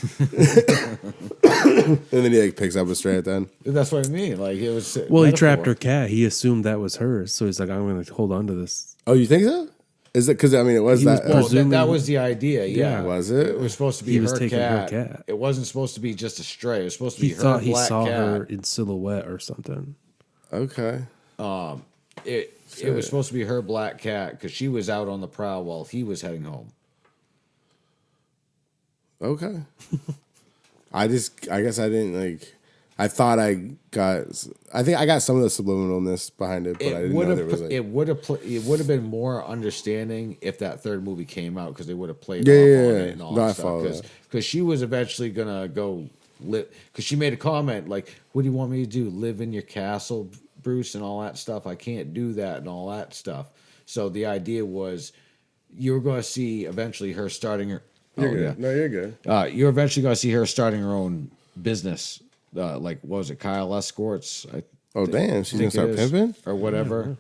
And then he like picks up a stray at the end. That's what I mean. Like it was. Well, he trapped her cat. He assumed that was hers, so he's like, "I'm going to hold on to this." Oh, you think so? Is it because I mean it was that? That was the idea. Yeah, was it? It was supposed to be her taking cat. her cat. It wasn't supposed to be just a stray. It was supposed to be He her thought he black saw cat. her in silhouette or something. Okay. It was supposed to be her black cat because she was out on the prowl while he was heading home. Okay. I guess I didn't like. I thought I got some of the subliminalness behind it, but I didn't know there was like. It would have been more understanding if that third movie came out because they would have played off on it and all that stuff. Because she was eventually gonna go live. Because she made a comment like, "What do you want me to do? Live in your castle, Bruce, and all that stuff? I can't do that and all that stuff." So the idea was, you were going to see eventually her starting her. You're good. No, you're good. You're eventually going to see her starting her own business. Like, what was it, Kyle Escorts? Damn, she's gonna start pimping or whatever.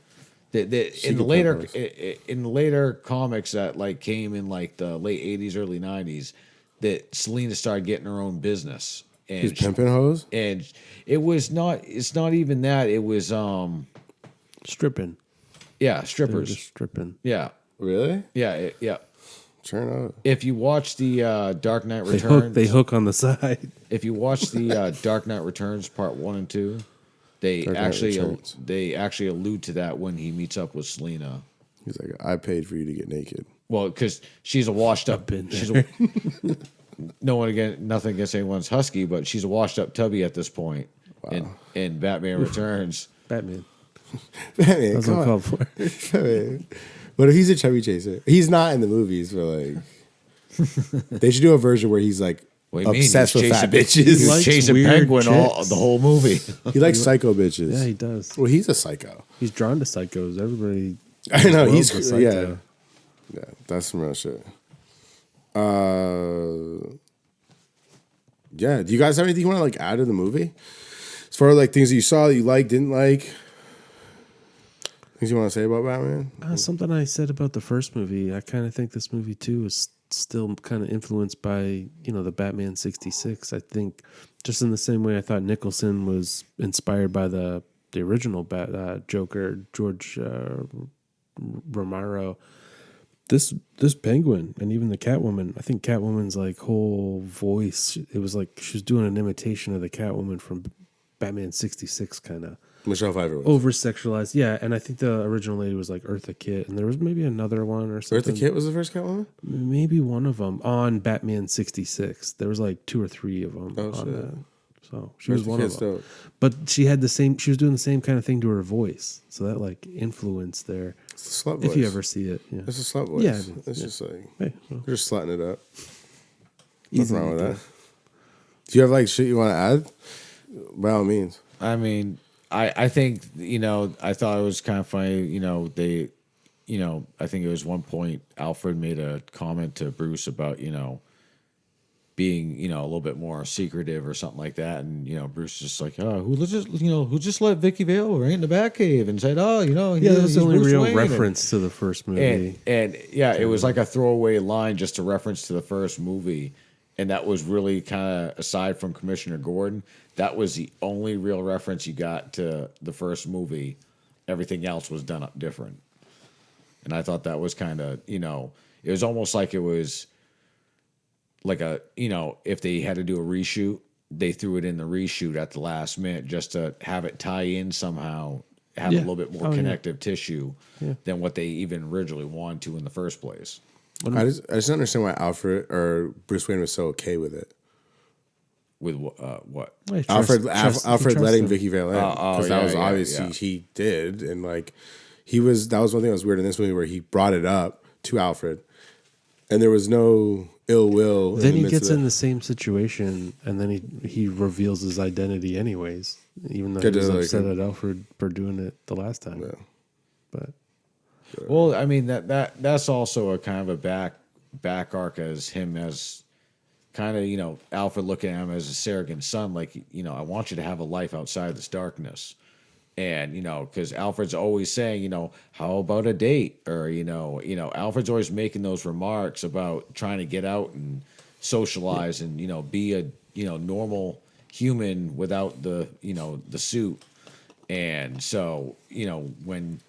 In the later comics that like came in like the late '80s, early '90s, that Selena started getting her own business. And she's pimping hoes, and it was not. It's not even that. It was stripping. Yeah, strippers. Just stripping. Yeah. Really? Yeah. Yeah. Turn up. If you watch the Dark Knight Returns, they hook on the side. If you watch the Dark Knight Returns Part 1 and 2, they actually allude to that when he meets up with Selena. He's like, "I paid for you to get naked." Well, because she's a washed up. Nothing against anyone's husky, but she's a washed up tubby at this point. Wow. In Batman Returns, Batman. That's what I'm called for. But if he's a chubby chaser, he's not in the movies. But like, they should do a version where he's like obsessed with fat bitches. He's chasing Penguin the whole movie. He likes psycho bitches. Yeah, he does. Well, he's a psycho. He's drawn to psychos. Everybody. I know he's yeah. That's some real shit. Yeah. Do you guys have anything you want to like add to the movie? As far as like things that you saw that you liked, didn't like? Things you want to say about Batman? Something I said about the first movie. I kind of think this movie too is still kind of influenced by the Batman '66. I think just in the same way I thought Nicholson was inspired by the original Joker, George Romero. This Penguin and even the Catwoman. I think Catwoman's like whole voice. It was like she was doing an imitation of the Catwoman from Batman '66, kind of. Michelle Pfeiffer was. Over sexualized, yeah. And I think the original lady was like Eartha Kitt, and there was maybe another one or something. Eartha Kitt was the first Catwoman? Maybe one of them on Batman '66. There was like 2 or 3 of them on that. So she was one of them. Dope. But she had she was doing the same kind of thing to her voice. So that like influenced there. It's the slut voice. If you ever see it. Yeah. It's a slut voice. Yeah. It's just like, hey, well. You're just slutting it up. Easy Nothing wrong with that. Do you have like shit you want to add? By all means. I mean, I think, I thought it was kind of funny, I think it was one point Alfred made a comment to Bruce about, being, a little bit more secretive or something like that. And, Bruce is just like, oh, who just let Vicky Vale right in the Batcave and said, oh, Yeah, that was the only Bruce real Wayne. reference to the first movie. And yeah, it was like a throwaway line, just a reference to the first movie. And that was really kind of, aside from Commissioner Gordon, that was the only real reference you got to the first movie. Everything else was done up different. And I thought that was kind of, it was almost like it was like if they had to do a reshoot, they threw it in the reshoot at the last minute just to have it tie in somehow, have a little bit more connective tissue than what they even originally wanted to in the first place. I just don't understand why Alfred or Bruce Wayne was so okay with it. With what? Alfred letting Vicky Vale in, because that was yeah, obviously he did, and like that was one thing that was weird in this movie where he brought it up to Alfred, and there was no ill will. Then he gets in the same situation, and then he reveals his identity anyways, even though he was upset at Alfred for doing it the last time. Yeah. But well, I mean that's also a kind of a back arc as him as kind of Alfred looking at him as a surrogate son, like I want you to have a life outside this darkness. And, because Alfred's always saying, how about a date? Or, Alfred's always making those remarks about trying to get out and socialize and, be a, normal human without the, the suit. And so, when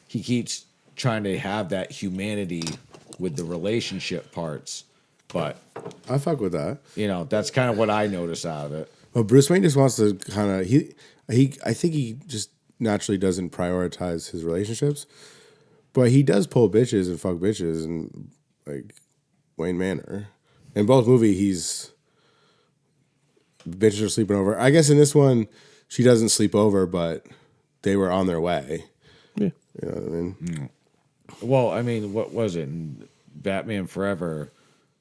he keeps trying to have that humanity with the relationship parts, but I fuck with that. That's kind of what I notice out of it. Well, Bruce Wayne just wants to kind of, I think he just naturally doesn't prioritize his relationships, but he does pull bitches and fuck bitches and like Wayne Manor. In both movies, bitches are sleeping over. I guess in this one, she doesn't sleep over, but they were on their way. Yeah. You know what I mean? Mm. Well, I mean, what was it? In Batman Forever,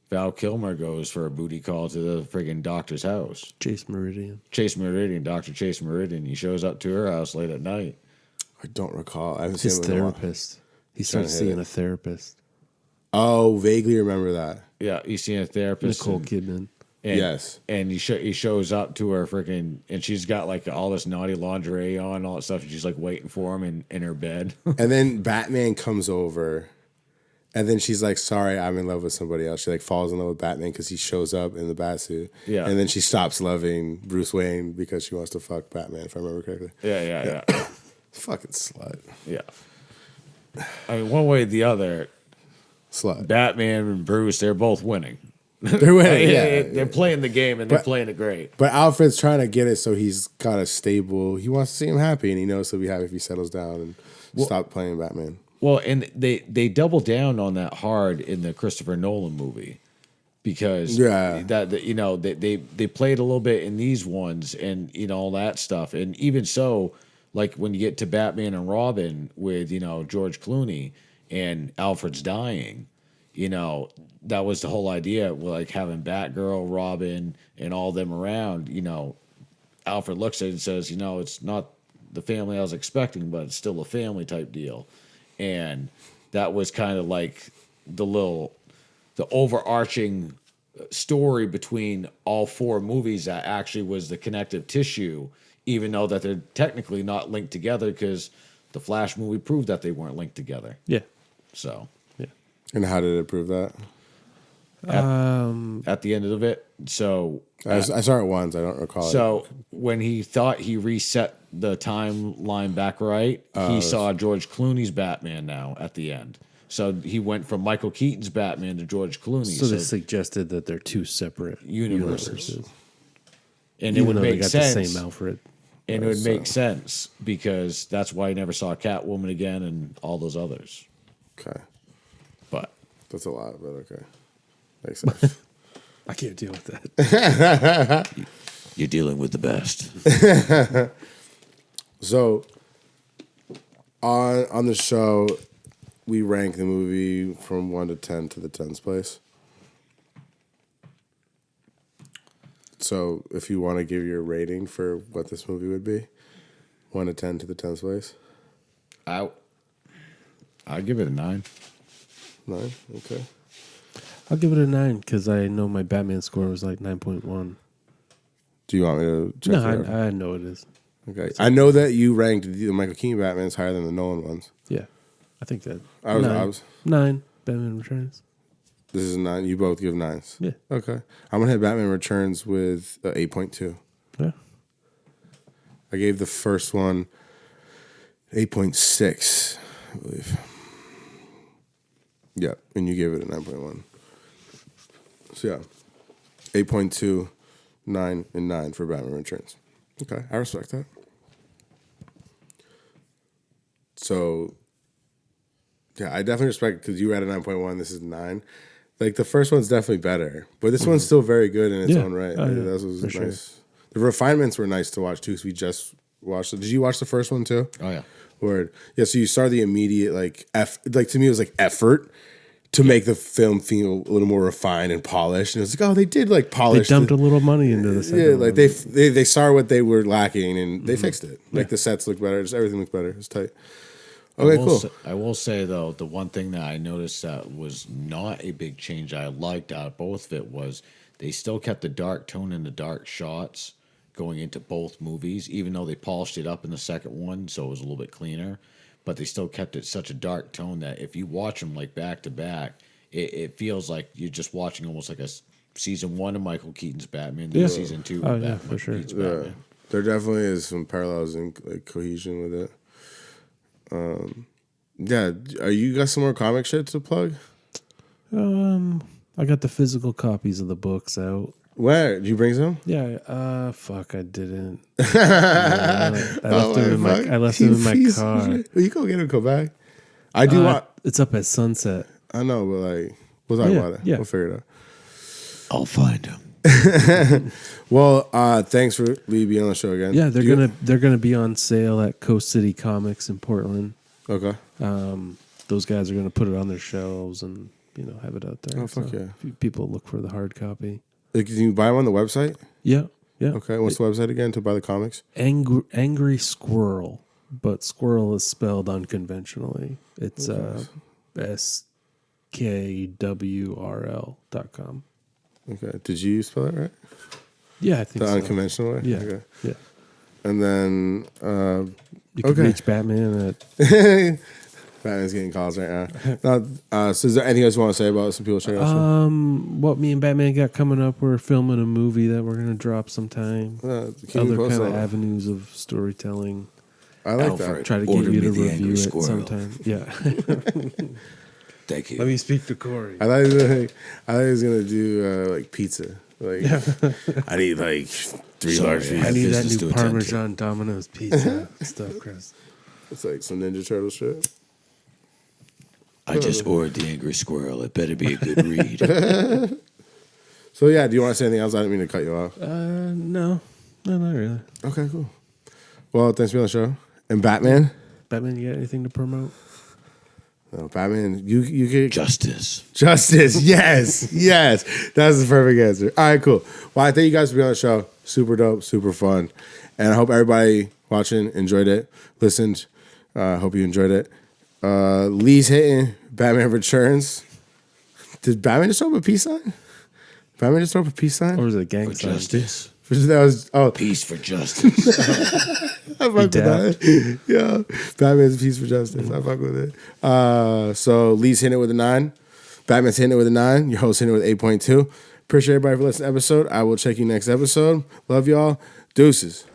Val Kilmer goes for a booty call to the friggin' doctor's house. Chase Meridian, Dr. Chase Meridian. He shows up to her house late at night. I don't recall. I haven't his seen him therapist. He starts seeing a therapist. Oh, vaguely remember that. Yeah, he's seeing a therapist. Nicole Kidman. Yes. And he shows up to her freaking, and she's got like all this naughty lingerie on, all that stuff. And she's like waiting for him in her bed. And then Batman comes over. And then she's like, sorry, I'm in love with somebody else. She like falls in love with Batman because he shows up in the Batsuit. Yeah. And then she stops loving Bruce Wayne because she wants to fuck Batman, if I remember correctly. Yeah. Fucking slut. Yeah. I mean, one way or the other, slut. Batman and Bruce, they're both winning. They're winning, They're playing the game and they're playing it great. But Alfred's trying to get it so he's got a stable. He wants to see him happy, and he knows he'll be happy if he settles down and stop playing Batman. Well, and they double down on that hard in the Christopher Nolan movie because they played a little bit in these ones and all that stuff. And even so, like when you get to Batman and Robin with George Clooney and Alfred's dying, that was the whole idea, like having Batgirl, Robin, and all them around. Alfred looks at it and says, it's not the family I was expecting, but it's still a family type deal. And that was kind of like the overarching story between all four movies that actually was the connective tissue, even though that they're technically not linked together because the Flash movie proved that they weren't linked together. Yeah. So. Yeah. And how did it prove that? At the end of it. So. I saw it once. I don't recall it. So when he thought he reset the timeline back right, he saw George Clooney's Batman now at the end. So he went from Michael Keaton's Batman to George Clooney. So this suggested that they're two separate universes. And it would make sense. The same Alfred. And it would make sense because that's why he never saw Catwoman again and all those others. Okay. But. That's a lot, but okay. Makes sense. I can't deal with that. You're dealing with the best. So, on the show, we rank the movie from 1 to 10 to the 10th place. So, if you want to give your rating for what this movie would be, 1 to 10 to the 10th place. I'd give it a 9. 9. Okay. I'll give it a 9 because I know my Batman score was like 9.1. Do you want me to check No, it out? I know it is. Okay. I know that you ranked the Michael Keaton Batman's higher than the Nolan ones. Yeah, I think that. I was 9. Batman Returns. This is 9. You both give 9s. Yeah. Okay. I'm gonna hit Batman Returns with 8.2. Yeah. I gave the first one 8.6, I believe. Yeah, and you gave it a 9.1. So yeah, 8.2, 9, and 9 for Batman Returns. Okay, I respect that. So yeah, I definitely respect it because you were at a 9.1. This is 9. Like the first one's definitely better, but this one's still very good in its own right. Oh, yeah, That was nice. sure. The refinements were nice to watch too. So we just watched it. Did you watch the first one too? Oh, yeah. Word. Yeah. So you saw the immediate like to me it was like effort to make the film feel a little more refined and polished. And it was like, oh, they did like They polish. dumped a little money into this. Yeah, like they saw what they were lacking and they fixed it. Like the sets look better, just everything looked better. It's tight. Okay, cool. I will say though, the one thing that I noticed that was not a big change I liked out of both of it was they still kept the dark tone and the dark shots going into both movies, even though they polished it up in the second one, so it was a little bit cleaner. But they still kept it such a dark tone that if you watch them like back to back, it feels like you're just watching almost like a season 1 of Michael Keaton's Batman, then season 2 of for sure. Keaton's Batman. There definitely is some parallels and like cohesion with it. Yeah, are you got some more comic shit to plug? I got the physical copies of the books out. Where did you bring some? Yeah, fuck, I didn't. I left them in my car. Well, you go get them, go back. I do want. It's up at sunset. I know, but like, we'll talk about it. Yeah. We'll figure it out. I'll find him. Well, thanks for Lee being on the show again. Yeah, they're gonna be on sale at Coast City Comics in Portland. Okay. Those guys are gonna put it on their shelves and have it out there. Oh, fuck yeah. If people look for the hard copy. Like, can you buy them on the website? Yeah. Okay. What's the website again to buy the comics? Angry Squirrel, but squirrel is spelled unconventionally. It's SKWRL.com. Okay. Did you spell it right? Yeah, I think The so. unconventional way? Yeah. Okay. Yeah. And then, You can reach Batman at Batman's getting calls right now. So is there anything else you want to say about some people checking out? what me and Batman got coming up, we're filming a movie that we're gonna drop sometime. Keep me Other posted kind on of that. avenues of storytelling. I like Alfred. that. Try to Order get you me to the angry review it squirrel. sometime. Yeah. Thank you. Let me speak to Corey. I thought he was gonna do like pizza. Like I need like 3 large Sorry, pizzas. I need that business to new attend to. Parmesan Domino's pizza stuff, Chris. It's like some Ninja Turtle shit. I just ordered the angry squirrel. It better be a good read. So yeah, do you want to say anything else? I didn't mean to cut you off. No, not really. Okay, cool. Well, thanks for being on the show. And Batman? Batman, you got anything to promote? No, Batman, you get Justice. Justice. Yes. That's the perfect answer. All right, cool. Well, I thank you guys for being on the show. Super dope, super fun. And I hope everybody watching enjoyed it, listened. Hope you enjoyed it. Lee's hitting Batman Returns. Did Batman just throw up a peace sign? Batman just throw up a peace sign? Or was it a gang For sign? justice. That was Peace for justice. I fuck with that. Yeah, Batman's Peace for Justice. I fuck with it. So Lee's hitting it with a 9. Batman's hitting it with a 9. Your host hitting it with 8.2. Appreciate everybody for listening to the episode. I will check you next episode. Love y'all. Deuces.